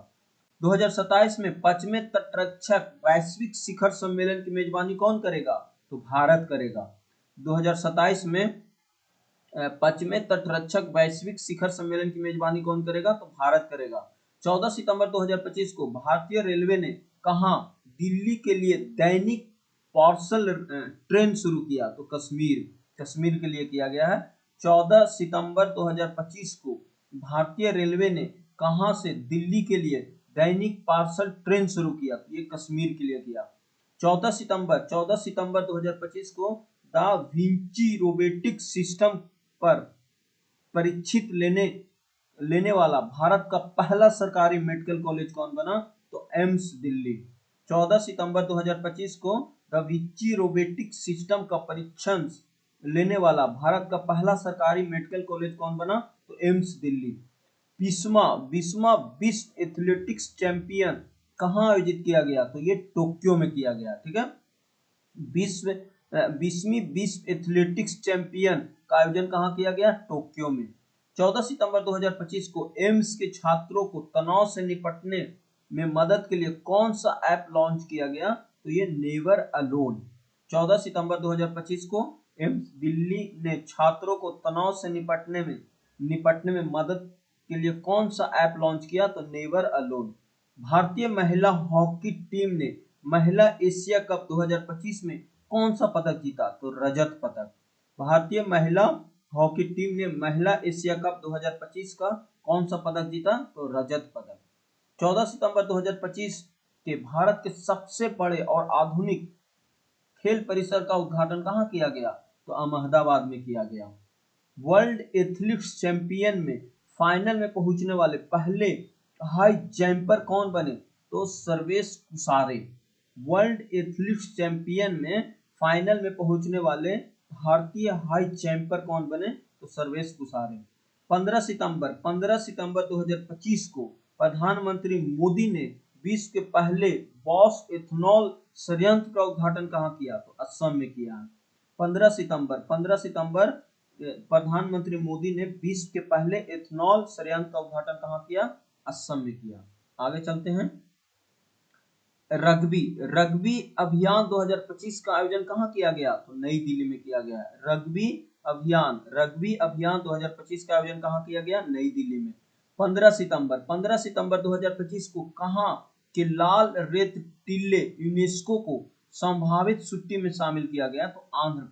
2027 में 5वें तटरक्षक वैश्विक शिखर सम्मेलन की मेजबानी कौन करेगा? तो भारत करेगा। 2027 में 5वें तटरक्षक वैश्विक शिखर सम्मेलन की मेजबानी कौन करेगा? तो भारत करेगा। 14 सितंबर 2025 को भारतीय रेलवे ने कहां दिल्ली के लिए दैनिक पार्सल ट्रेन शुरू किया? तो कश्मीर के लिए किया गया है। 14 सितंबर 2025 को भारतीय रेलवे ने कहां से दिल्ली के लिए दैनिक पार्सल ट्रेन शुरू किया? तो ये कश्मीर के लिए किया। 14 सितंबर 2025 को दा विंची रोबोटिक सिस्टम पर परीक्षित लेने वाला भारत का पहला सरकारी मेडिकल कॉलेज कौन बना? तो एम्स दिल्ली। 14 सितंबर 2025 को द विंची रोबोटिक सिस्टम का परीक्षण लेने वाला भारत का पहला सरकारी मेडिकल कॉलेज कौन बना? तो एम्स दिल्ली। 20वां विश्व एथलेटिक्स चैंपियन कहाँ आयोजित किया गया? तो ये टोक्यो में किया गया। ठीक है। 20वीं विश्व एथलेटिक्स चैंपियन का आयोजन कहाँ किया गया? टोक्यो में। 14 सितंबर 2025 को एम्स के छात्रों को तनाव से निपटने में मदद के लिए कौन सा ऐप लॉन्च किया गया? तो ये नेवर अलोन। 14 सितंबर 2025 को एम्स दिल्ली ने छात्रों को तनाव से निपटने में मदद के लिए कौन सा ऐप लॉन्च किया? तो नेवर अलोन। भारतीय महिला हॉकी टीम ने महिला एशिया कप 2025 में कौन सा पदक जीता? तो रजत पदक। भारतीय महिला हॉकी टीम ने महिला एशिया कप 2025 का कौन सा पदक जीता? तो रजत पदक। 14 सितंबर 2025 के भारत के सबसे बड़े और आधुनिक खेल परिसर का उद्घाटन कहाँ किया गया? तो अहमदाबाद में किया गया। वर्ल्ड एथलेटिक्स चैंपियन में फाइनल में पहुंचने वाले पहले हाई जंपर कौन बने? तो सर्वेश कुसारे। वर्ल्ड एथलेटिक्स चैंपियन में फाइनल में पहुंचने वाले भारतीय हाई जंपर कौन बने? तो सर्वेश कुसारे। 15 सितंबर 2025 को प्रधानमंत्री मोदी ने विश्व के पहले बॉस एथेनॉल संयंत्र का उद्घाटन कहाँ किया? तो असम में किया। 15 सितंबर प्रधानमंत्री मोदी ने विश्व के पहले एथेनॉल संयंत्र का उद्घाटन कहाँ किया? असम में किया। आगे चलते हैं। रग्बी अभियान 2025 का आयोजन कहाँ किया गया? तो नई दिल्ली में किया गया। रग्बी अभियान 2025 का आयोजन कहाँ किया गया? नई दिल्ली में। 15 सितंबर 2025 को कहाँ के लाल रेत टीले यूनेस्को को संभावित सूची में शामिल किया गया? तो आंध्र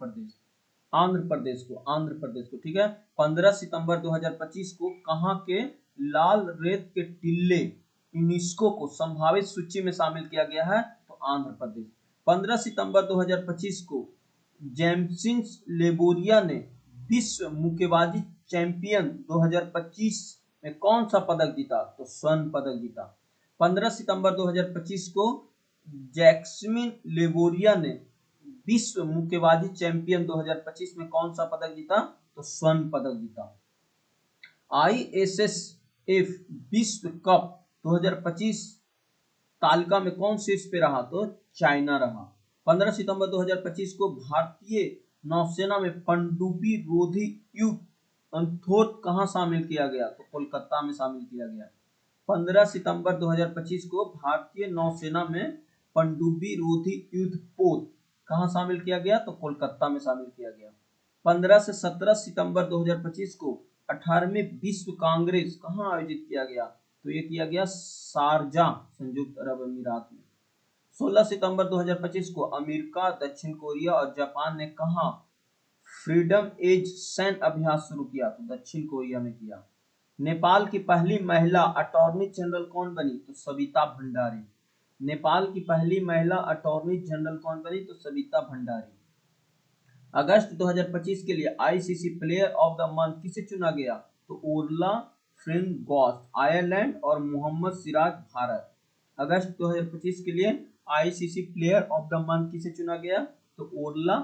प्रदेश को। ठीक है। 15 सितंबर 2025 को कहाँ के लाल रेत के टीले यूनेस्को को संभावित सूची में शामिल किया गया है? तो आंध्र प्रदेश। 15 सितंबर 2025 को जेम्सिन लेबोरिया ने विश्व मुक्केबाजी चैंपियन 2025 में कौन सा पदक जीता? तो स्वर्ण पदक जीता। 15 सितंबर 2025 को जैस्मिन लेबोरिया ने विश्व मुक्केबाजी चैंपियन 2025 में कौन सा पदक जीता? तो स्वर्ण पदक जीता। ISSF विश्व कप 2025 तालिका में कौन शीर्ष पे रहा? तो चाइना रहा। 15 सितंबर 2025 को भारतीय नौसेना में पनडुब्बी रोधी युद्ध अंथोथ कहाँ शामिल किया गया? तो कोलकाता में शामिल किया गया। 15 सितंबर 2025 को भारतीय नौसेना में पनडुब्बी रोधी युद्ध पोत कहाँ शामिल किया गया? तो कोलकाता में शामिल किया गया। 15 से 17 सितंबर 2025 को 18वीं विश्व कांग्रेस कहाँ आयोजित किया गया? तो ये किया गया शारजाह, संयुक्त अरब अमीरात में। 16 सितंबर 2025 को अमेरिका, दक्षिण कोरिया और जापान ने कहाँ फ्रीडम एज सैन्य अभ्यास शुरू किया? तो दक्षिण कोरिया में किया। नेपाल की पहली महिला अटॉर्नी जनरल कौन बनी? तो सविता भंडारी। नेपाल की पहली महिला अटॉर्नी जनरल कौन बनी? तो सविता भंडारी। अगस्त 2025 के लिए ICC player of the month किसे चुना गया? तो ओरला फ्रेंगोस्ट आयरलैंड और मोहम्मद सिराज भारत। अगस्त 2025 के लिए ICC player of the month किसे चुना गया? तो ओरला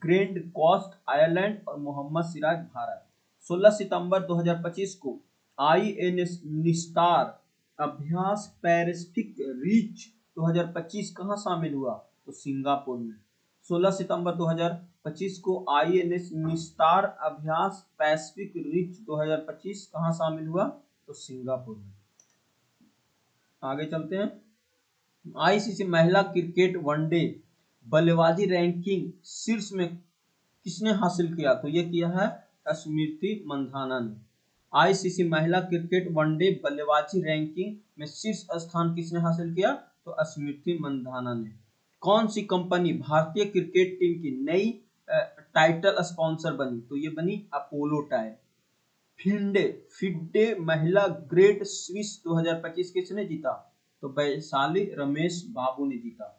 ग्रैंड कोस्ट आयरलैंड और मोहम्मद सिराज भारत। 16 सितंबर 2025 को आईएनएस निस्तार अभ्यास पैसिफिक रीच 2025 कहाँ शामिल हुआ? तो सिंगापुर में। 16 सितंबर 2025 को आईएनएस निस्तार अभ्यास पैसिफिक रीच 2025 कहाँ शामिल हुआ? तो सिंगापुर में। आगे चलते हैं। आईसीसी महिला क्रिकेट वनडे बल्लेबाजी रैंकिंग शीर्ष में किसने हासिल किया? तो ये किया है स्मृति मंधाना ने। आईसीसी महिला क्रिकेट वनडे बल्लेबाजी रैंकिंग में शीर्ष स्थान किसने हासिल किया? तो स्मृति मंधाना ने। कौन सी कंपनी भारतीय क्रिकेट टीम की नई टाइटल स्पॉन्सर बनी? तो ये बनी अपोलो टायर। फिडे महिला ग्रेड स्विस 2025 किसने जीता? तो वैशाली रमेश बाबू ने जीता।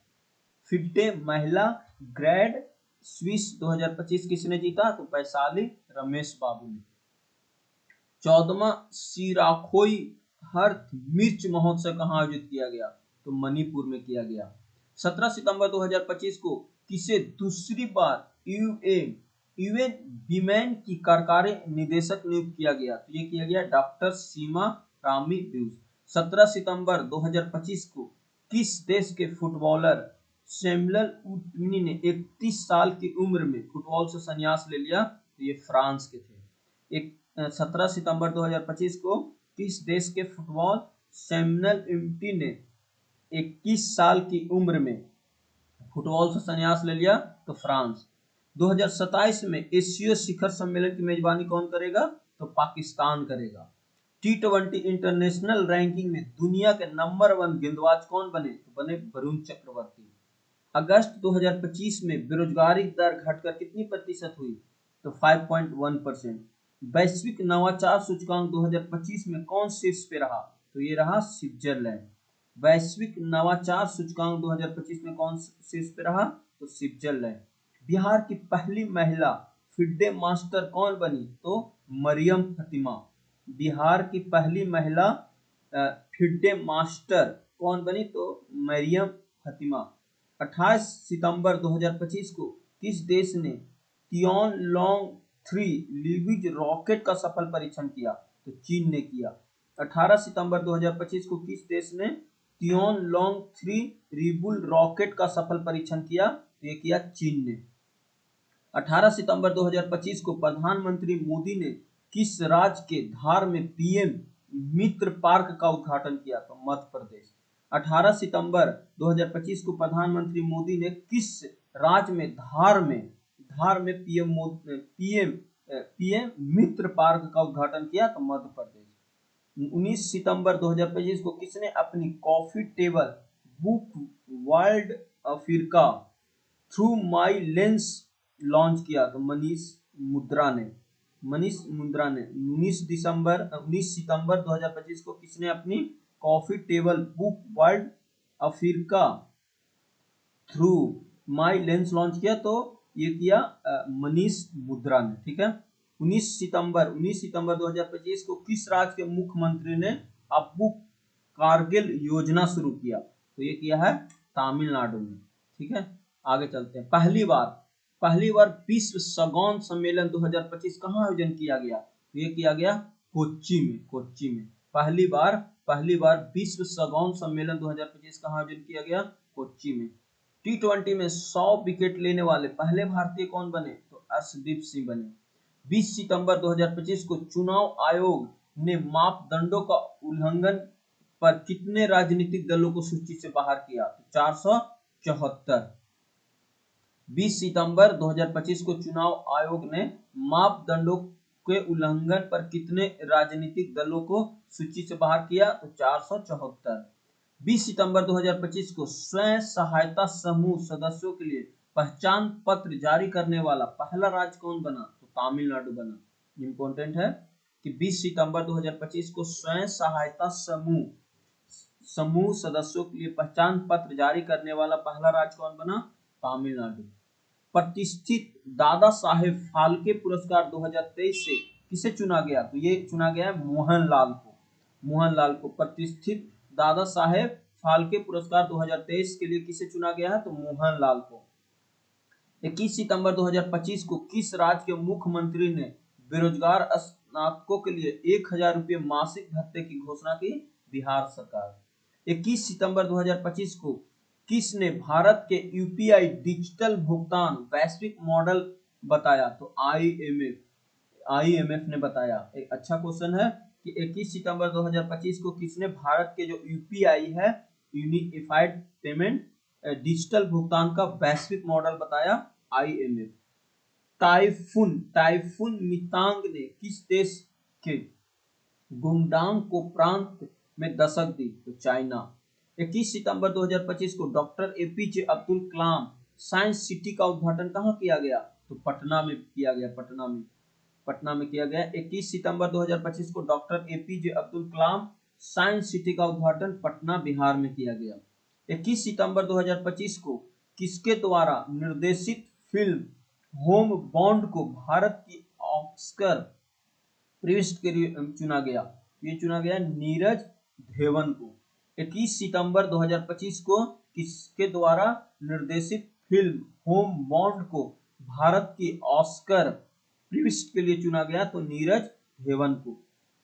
फिडे महिला ग्रेड स्विस 2025 किसने जीता? तो वैशाली रमेश बाबू ने। 14वां सिराखोई हर्थ मिर्च महोत्सव कहाँ आयोजित किया गया? तो मणिपुर में किया गया। 17 सितंबर 2025 को किसे दूसरी बार यूएन विमेन की कार्यकारी निदेशक नियुक्त किया गया? तो ये किया गया डॉक्टर सीमा रामी ब्यूस। 17 सितंबर 2025 को किस देश के फुटबॉलर सैमुअल उटनी ने 31 साल की उम्र में फुटबॉल से संन्यास ले लिया? तो ये फ्रांस के थे। 17 सितंबर 2025 को किस देश के फुटबॉल सैमुअल उटनी ने 21 साल की उम्र में फुटबॉल से संन्यास ले लिया? तो फ्रांस। 2027 में एशिया शिखर सम्मेलन की मेजबानी कौन करेगा? तो पाकिस्तान करेगा। T20 इंटरनेशनल रैंकिंग में दुनिया के नंबर 1 गेंदबाज कौन बने? तो बने वरुण चक्रवर्ती। अगस्त 2025 में बेरोजगारी दर घटकर कितनी प्रतिशत हुई? तो 5.1%। वैश्विक नवाचार सूचकांक 2025 में कौन शीर्ष पे रहा? तो ये रहा स्विट्जरलैंड। वैश्विक नवाचार सूचकांक 2025 में कौन शीर्ष पे रहा? तो स्विट्जरलैंड। बिहार की पहली महिला फिडे मास्टर कौन बनी? तो मरियम फतिमा। बिहार की पहली महिला फिडे मास्टर कौन बनी? तो मरियम फतिमा। 28 सितंबर 2025 को किस देश ने तियोनलोंग 3 लिविज रॉकेट का सफल परीक्षण किया? तो चीन ने किया। 18 सितंबर 2025 को किस देश ने तियोनलोंग 3 रिबुल रॉकेट का सफल परीक्षण किया? तो ये किया चीन ने। 18 सितंबर 2025 को प्रधानमंत्री मोदी ने किस राज्य के धार में पीएम मित्र पार्क का उद्घाटन किया? तो मध्य प्रदेश। 18 सितंबर 2025 को प्रधानमंत्री मोदी ने किस राज्य में धार में पीएम मित्र पार्क का उद्घाटन किया? तो मध्य प्रदेश। 19 सितंबर 2025 को किसने अपनी coffee table book world Africa through my lens launch किया? तो मनीष मुद्रा ने। 19 सितंबर 2025 को किसने अपनी coffee table book world Africa through my lens launch किया? तो ये किया मनीष मुद्रा ने। ठीक है। 19 सितंबर 2025 को किस राज्य के मुख्यमंत्री ने अब्बू कारगिल योजना शुरू किया? तो ये किया है तमिलनाडु में। ठीक है, आगे चलते हैं। पहली बार विश्व सागौन सम्मेलन 2025 कहाँ आयोजन किया गया? तो ये किया गया कोच्चि में। पहली बार विश्व सागौन सम्मेलन 2025 कहाँ आयोजन किया गया? कोच्चि में। T20 में 100 विकेट लेने वाले पहले भारतीय कौन बने? तो अर्शदीप सिंह बने। 20 सितंबर 2025 को चुनाव आयोग ने मापदंडों का उल्लंघन पर कितने राजनीतिक दलों को सूची से बाहर किया? तो 474। 20 सितंबर 2025 को चुनाव आयोग ने मापदंडों के उल्लंघन पर कितने राजनीतिक दलों को सूची से बाहर किया? तो 474। 20 सितंबर 2025 को स्वयं सहायता समूह सदस्यों के लिए पहचान पत्र जारी करने वाला पहला राज्य कौन बना? तो तमिलनाडु बना। इंपॉर्टेंट है कि 20 सितंबर 2025 को स्वयं सहायता समूह सदस्यों के लिए पहचान पत्र जारी करने वाला पहला राज्य कौन बना? तमिलनाडु। प्रतिष्ठित दादा साहेब फाल्के पुरस्कार 2023 से किसे चुना गया? तो ये चुना गया है मोहनलाल को। प्रतिष्ठित दादा साहेब फाल्के पुरस्कार 2023 के लिए किसे चुना गया है? तो मोहनलाल को। 21 सितंबर 2025 को किस राज्य के मुख्यमंत्री ने बेरोजगार स्नातकों के लिए 1000 रुपये मासिक भत्ते की घोषणा की? बिहार सरकार। 21 सितंबर 2025 को किसने भारत के यूपीआई डिजिटल भुगतान वैश्विक मॉडल बताया? तो आईएमएफ ने बताया। एक अच्छा क्वेश्चन है कि 21 सितंबर 2025 को किसने भारत के जो यूपीआई है यूनिफाइड पेमेंट डिजिटल भुगतान का वैश्विक मॉडल बताया? आईएमएफ। टाइफून मितांग ने किस देश के गुंगडांग को प्रांत में दस्तक दी? तो चाइना। 21 सितंबर 2025 को doctor APJ Abdul Kalam science city का उद्घाटन कहाँ किया गया? तो पटना में किया गया। पटना में किया गया। 21 सितंबर 2025 को doctor APJ Abdul Kalam science city का उद्घाटन पटना बिहार में किया गया। 21 सितंबर 2025 को किसके द्वारा निर्देशित फिल्म होम बॉन्ड को भारत की ऑस्कर पृष्ठ के लिए चुना गया? ये चुना गया नीरज धेवन को। 21 सितंबर 2025 को किसके द्वारा निर्देशित फिल्म होम बॉन्ड को भारत की ऑस्कर पृष्ठ के लिए चुना गया? तो नीरज धेवन को।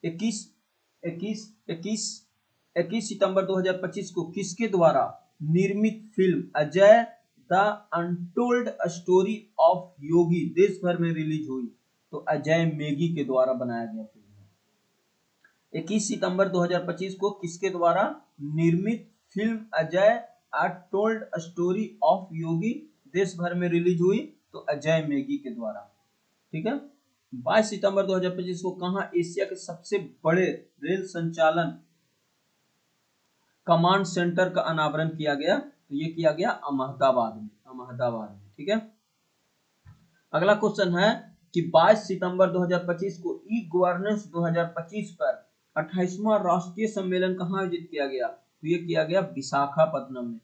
21 सितंबर 2025 को किसके द्वारा निर्मित film Ajay the untold story of Yogi देश भर में रिलीज हुई? तो अजय मेगी के द्वारा बनाया गया फिल्म है। 21 सितंबर 2025 को किसके द्वारा निर्मित film Ajay untold story of Yogi देश भर में रिलीज हुई? तो तो अजय मेगी के द्वारा। ठीक है। 22 सितंबर 2025 को कहाँ एशिया के सबसे बड़े रेल संचालन कमांड सेंटर का अनावरण किया गया? तो ये किया गया अहमदाबाद में, अहमदाबाद में। ठीक है। अगला क्वेश्चन है कि 22 सितंबर 2025 को ई गवर्नेंस 2025 पर 28वां राष्ट्रीय सम्मेलन कहाँ आयोजित किया गया? तो ये किया गया विशाखापत्तनम में।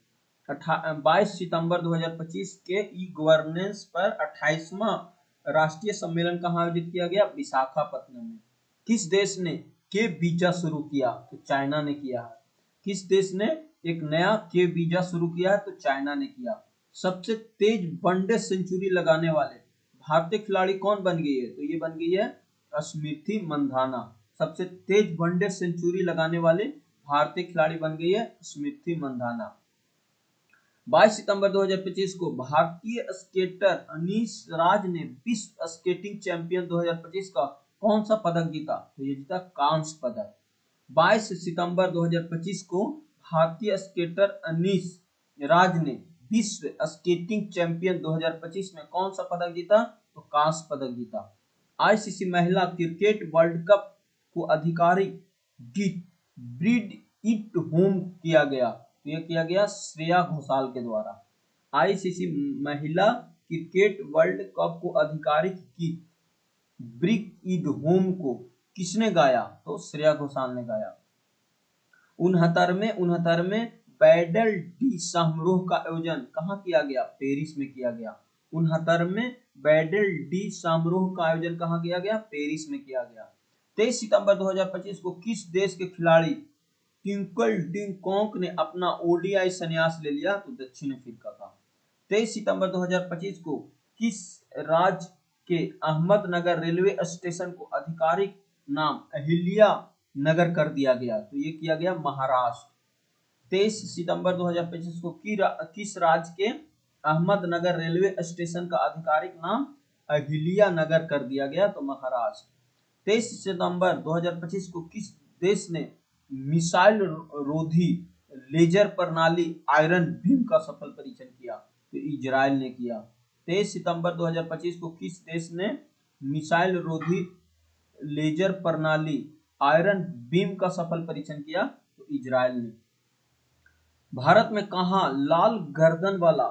22 सितंबर 2025 के ई गवर्नेंस पर 28वां राष्ट्रीय सम्मेलन कहाँ आयोजित किया गया? विशाखापत्तनम में। किस देश ने के वीजा शुरू किया? तो चाइना ने किया है। किस देश ने एक नया के वीजा शुरू किया है? तो चाइना ने किया। सबसे तेज वनडे सेंचुरी लगाने वाले भारतीय खिलाड़ी कौन बन गई है? तो ये बन गई है स्मृति मंधाना। सबसे तेज वनडे सेंचुरी लगाने वाले भारतीय खिलाड़ी बन गई है स्मृति मंधाना। 22 सितंबर 2025 को भारतीय स्केटर अनीश राज ने विश्व स्केटिंग चैंपियन 2025 का कौन सा पदक जीता? तो ये जीता कांस्य पदक। 22 सितंबर 2025 को भारतीय स्केटर अनीश राज ने विश्व स्केटिंग चैंपियन 2025 में कौन सा पदक जीता? तो कांस्य पदक जीता। आईसीसी महिला क्रिकेट वर्ल्ड कप को आधिकारिक ब्रीड इट होम किया गया। तो यह किया गया श्रेया घोषाल के द्वारा। आईसीसी महिला क्रिकेट वर्ल्ड कप को आधिकारिक गीत ब्रिक इड होम को किसने गाया? तो श्रेया घोषाल ने गाया। 69वें बैडल डी समारोह का आयोजन कहाँ किया गया? पेरिस में किया गया। 69वें बैडल डी समारोह का आयोजन कहाँ किया गया? पेरिस में किया गया। 23 सितंबर 2025 को किस देश के खिलाड़ी ट्विंकल डी कॉक ने अपना ओडीआई संन्यास ले लिया? तो दक्षिण अफ्रीका का। 23 सितंबर 2025 को किस राज्य के अहमदनगर रेलवे स्टेशन को आधिकारिक नाम अहिल्या नगर कर दिया गया? तो ये किया गया महाराष्ट्र। 23 सितंबर 2025 को किस राज्य के अहमदनगर रेलवे स्टेशन का आधिकारिक नाम अहिल्या नगर कर दिया गया? तो महाराष्ट्र। 23 सितंबर 2025 को किस देश ने मिसाइल रोधी लेजर प्रणाली आयरन बीम का सफल परीक्षण किया? तो इजराइल ने किया। 23 सितंबर 2025 को किस देश ने मिसाइल रोधी लेजर प्रणाली आयरन बीम का सफल परीक्षण किया? तो इजराइल ने। भारत में कहाँ लाल गर्दन वाला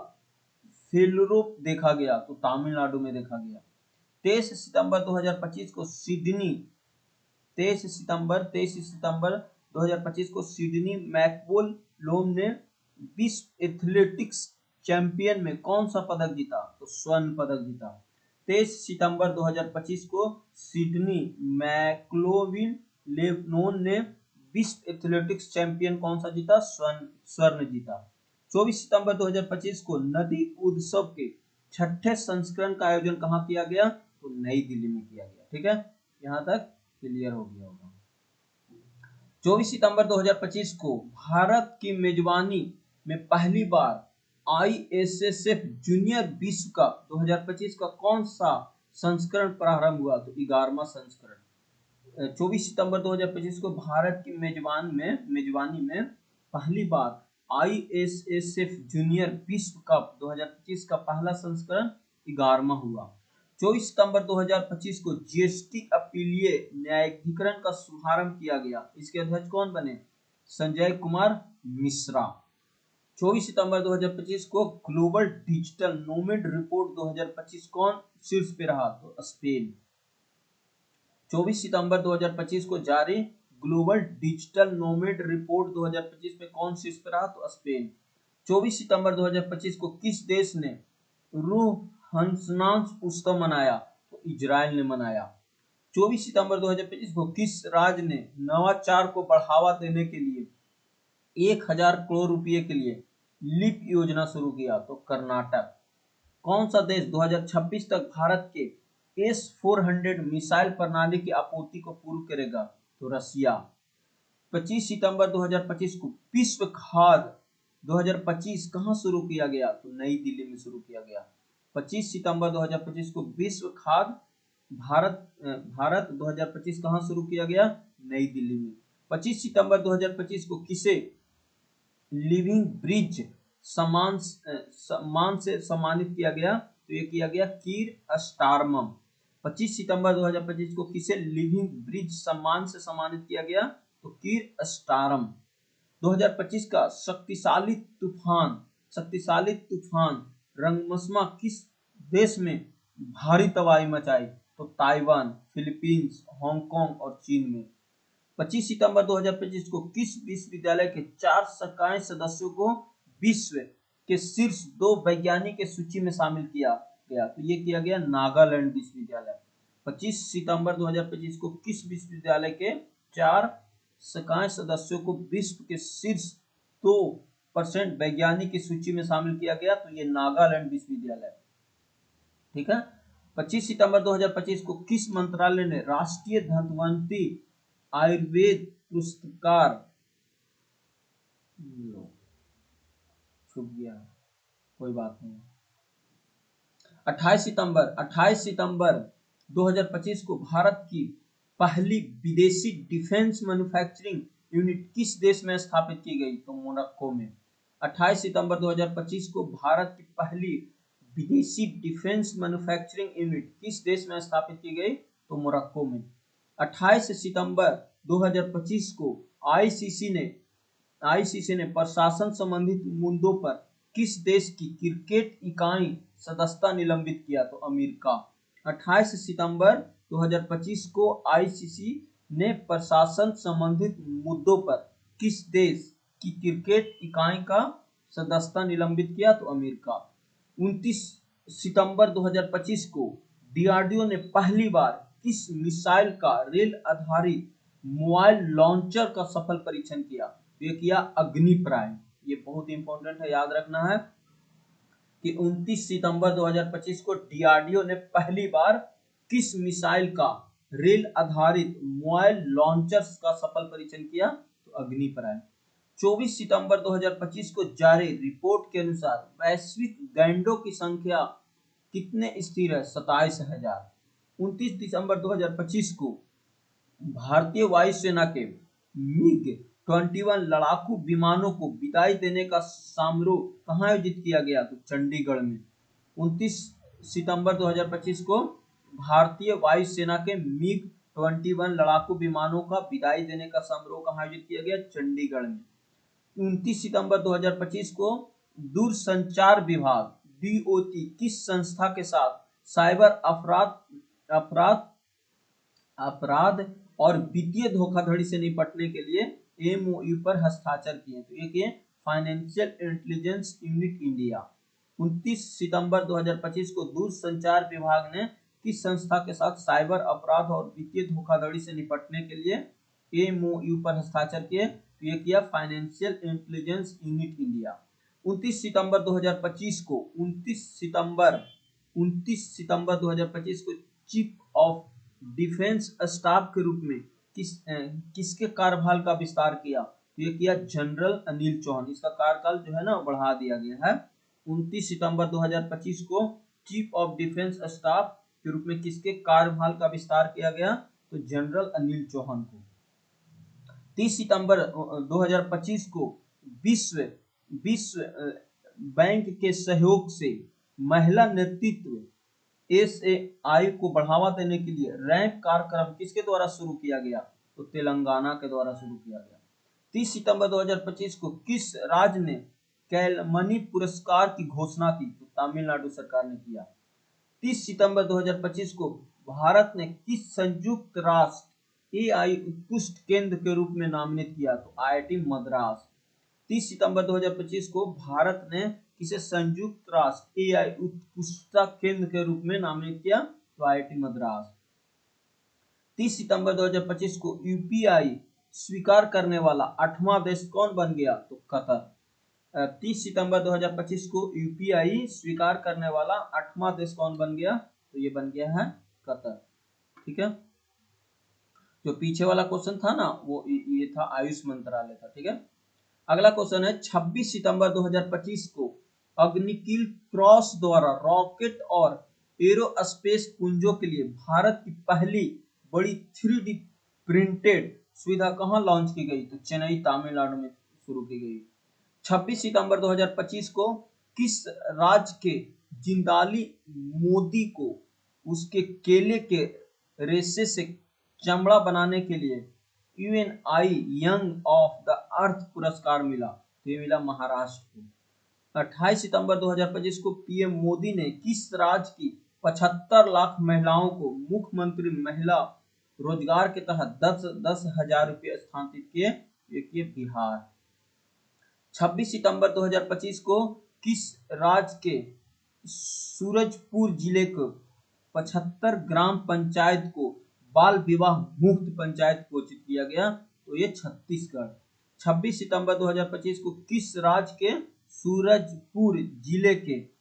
फेलरोप देखा गया? तो तमिलनाडु में देखा गया। 23 सितंबर 2025 को सिडनी 23 सितंबर 2025 को सिडनी मैकबोल लोम ने विश्व एथलेटिक्स चैंपियन में कौन सा पदक जीता? तो स्वर्ण पदक जीता। 23 सितंबर 2025 को सिडनी मैकलोविन लेनोन ने विश्व एथलेटिक्स चैंपियन कौन सा जीता? स्वर्ण जीता। 24 सितंबर 2025 को नदी उत्सव के 6ठे संस्करण का आयोजन कहाँ किया गया? तो नई दिल्ली में किया गया। ठीक है, यहाँ तक क्लियर हो गया होगा। 24 सितंबर 2025 को भारत की मेजबानी में पहली बार आईएसएसएफ जूनियर विश्व कप 2025 का कौन सा संस्करण प्रारंभ हुआ? तो 11वां संस्करण। 24 सितंबर 2025 को भारत की मेजबानी में पहली बार आईएसएसएफ जूनियर विश्व कप 2025 का पहला संस्करण 11वां हुआ। 24 सितंबर 2025 को जीएसटी अपीलीय न्यायाधिकरण का शुभारंभ किया गया। इसके अध्यक्ष कौन बने? संजय कुमार मिश्रा। 24 सितंबर 2025 को ग्लोबल डिजिटल नोमेड रिपोर्ट 2025 कौन शीर्ष पे रहा? तो स्पेन। 24 सितंबर 2025 को जारी ग्लोबल डिजिटल नोमेड रिपोर्ट 2025 में कौन शीर्ष पे रहा? तो स्पेन। 24 सितंबर 2025 को किस देश ने रूह हंसनांस उत्सव मनाया? तो इजराइल ने मनाया। 24 सितंबर 2025 को किस राज्य ने नवाचार को बढ़ावा देने के लिए 1000 करोड़ रुपए के लिए लिप योजना शुरू किया? तो कर्नाटक। कौन सा देश 2026 तक भारत के S-400 मिसाइल प्रणाली की आपूर्ति को पूर्ण करेगा? तो रसिया। 25 सितंबर 2025 को विश्व खाद्य 2025 कहाँ शुरू किया गया? तो नई दिल्ली में शुरू किया गया। 25 सितंबर 2025 को विश्व खाद्य भारत 2025 कहाँ शुरू किया गया? नई दिल्ली में। 25 सितंबर 2025 को किसे लिविंग ब्रिज सम्मान से सम्मानित किया गया? तो तो ये किया गया कीर स्टारमम। 25 सितंबर 2025 को किसे लिविंग ब्रिज सम्मान से सम्मानित किया गया, तो कीर स्टारम। 2025 का शक्तिशाली तूफान रंगमस्मा किस देश में भारी तबाही मचाई, तो ताइवान, फिलीपींस, हांगकांग और चीन में। 25 सितंबर 2025 को किस विश्वविद्यालय के 4 संकाय सदस्यों को विश्व के शीर्ष 2 वैज्ञानिक की सूची में शामिल किया गया, तो ये किया गया नागालैंड विश्वविद्यालय। 25 सितंबर 2025 को किस विश्वविद्यालय के 4 संकाय सदस्यों को विश्व के शीर्ष 2% वैज्ञानिक की सूची में शामिल किया गया, तो ये नागालैंड विश्वविद्यालय। ठीक है। 25 सितंबर 2025 को किस मंत्रालय ने राष्ट्रीय धनवंतरी आयुर्वेद पुरस्कार, छुप गया कोई बात नहीं, 28 सितंबर 2025 को भारत की पहली विदेशी डिफेंस मैन्युफैक्चरिंग यूनिट किस देश में स्थापित की गई, तो मोरक्को में। 28 सितंबर 2025 को भारत की पहली विदेशी डिफेंस मैन्युफैक्चरिंग यूनिट किस देश में स्थापित की गई, तो मोरक्को में। 28 सितंबर 2025 को आईसीसी ने प्रशासन संबंधित मुद्दों पर किस देश की क्रिकेट इकाई सदस्यता निलंबित किया, तो अमेरिका। 28 सितंबर 2025 को आईसीसी ने प्रशासन संबंधित मुद्दों पर किस देश की क्रिकेट इकाई का सदस्यता निलंबित किया, तो अमेरिका। 29 सितंबर 2025 को डीआरडीओ ने पहली बार किस मिसाइल का रेल आधारित मोबाइल लॉन्चर का सफल परीक्षण किया, तो ये किया अग्नि प्राइम। ये बहुत इंपॉर्टेंट है, याद रखना है कि 29 सितंबर 2025 को डीआरडीओ ने पहली बार किस मिसाइल का रेल आधारित मोबाइल लॉन्चर का सफल परीक्षण किया, तो अग्नि प्राइम। 24 सितंबर 2025 को जारी रिपोर्ट के अनुसार वैश्विक गैंडों की संख्या कितने स्थिर है, 27,000। 29 दिसंबर 2025 को भारतीय वायुसेना के मिग 21 लड़ाकू विमानों को विदाई देने का समारोह कहाँ आयोजित किया गया, तो चंडीगढ़ में। 29 सितंबर 2025 को भारतीय वायुसेना के मिग 21 लड़ाकू विमानों का विदाई देने का समारोह कहाँ आयोजित किया गया, चंडीगढ़ में। 29 सितंबर 2025 को दूरसंचार विभाग डीओटी किस संस्था के साथ साइबर अपराध और वित्तीय धोखाधड़ी से निपटने के लिए एमओयू पर हस्ताक्षर किए, तो ये फाइनेंशियल इंटेलिजेंस यूनिट इंडिया। 29 सितंबर 2025 को दूरसंचार विभाग ने किस संस्था के साथ साइबर अपराध और वित्तीय धोखाधड़ी से निपटने के लिए एमओयू पर हस्ताक्षर किए, तो ये किया फाइनेंशियल इंटेलिजेंस यूनिट इंडिया। 29 सितंबर 2025 को 29 सितंबर 2025 को चीफ ऑफ डिफेंस स्टाफ के रूप में किसके कार्यभार का विस्तार किया, तो ये किया जनरल अनिल चौहान। इसका कार्यकाल जो है ना बढ़ा दिया गया है। 29 सितंबर 2025 को चीफ ऑफ डिफेंस स्टाफ के रूप में किसके कार्यभार का विस्तार किया गया, तो जनरल अनिल चौहान को। 30 सितंबर 2025 को विश्व बैंक के सहयोग से महिला नेतृत्व एसएआई को बढ़ावा देने के लिए रैंप कार्यक्रम किसके द्वारा शुरू किया गया, तो तेलंगाना के द्वारा शुरू किया गया। 30 सितंबर 2025 को किस राज्य ने कैलमनी पुरस्कार की घोषणा की, तो तमिलनाडु सरकार ने किया। 30 सितंबर 2025 को भारत ने किस संयुक्त राष्ट्र एआई उत्कृष्ट केंद्र के रूप में नामित किया, तो आईआईटी मद्रास। 30 सितंबर 2025 को भारत ने किसे संयुक्त राष्ट्र एआई उत्कृष्टता केंद्र के रूप में नामित किया, तो आईआईटी मद्रास। 30 सितंबर 2025 को यूपीआई स्वीकार करने वाला 8वां देश कौन बन गया, तो कतर। 30 सितंबर 2025 को यूपीआई स्वीकार करने वाला 8वां देश कौन बन गया, तो ये बन गया है कतर। ठीक है, जो पीछे वाला क्वेश्चन था ना वो ये था आयुष मंत्रालय था। ठीक है, अगला क्वेश्चन है 26 सितंबर 2025 को अग्निकील क्रॉस द्वारा रॉकेट और एरोस्पेस पुंजों के लिए भारत की पहली बड़ी 3D प्रिंटेड सुविधा कहां लॉन्च की गई, तो चेन्नई तमिलनाडु में शुरू की गई। 26 सितंबर 2025 को किस राज्य के जिंदाली मोदी को उसके केले के रेशे से चमड़ा बनाने के लिए Uni young of the earth पुरस्कार मिला। तो ये मिला महाराष्ट्र को। 28 सितंबर 2025 को पीएम मोदी ने किस राज्य की 75 लाख महिलाओं को मुख्यमंत्री महिला रोजगार के तहत 10,000 रुपये स्थानांतरित किए? देखिए बिहार। 26 सितंबर 2025 को किस राज्य के सूरजपुर जिले को 75 ग्राम पंचायत को बाल विवाह मुक्त पंचायत घोषित किया गया? तो ये छत्तीसगढ़। 26 सितंबर 2025 को किस राज्य के सूरजपुर जिले के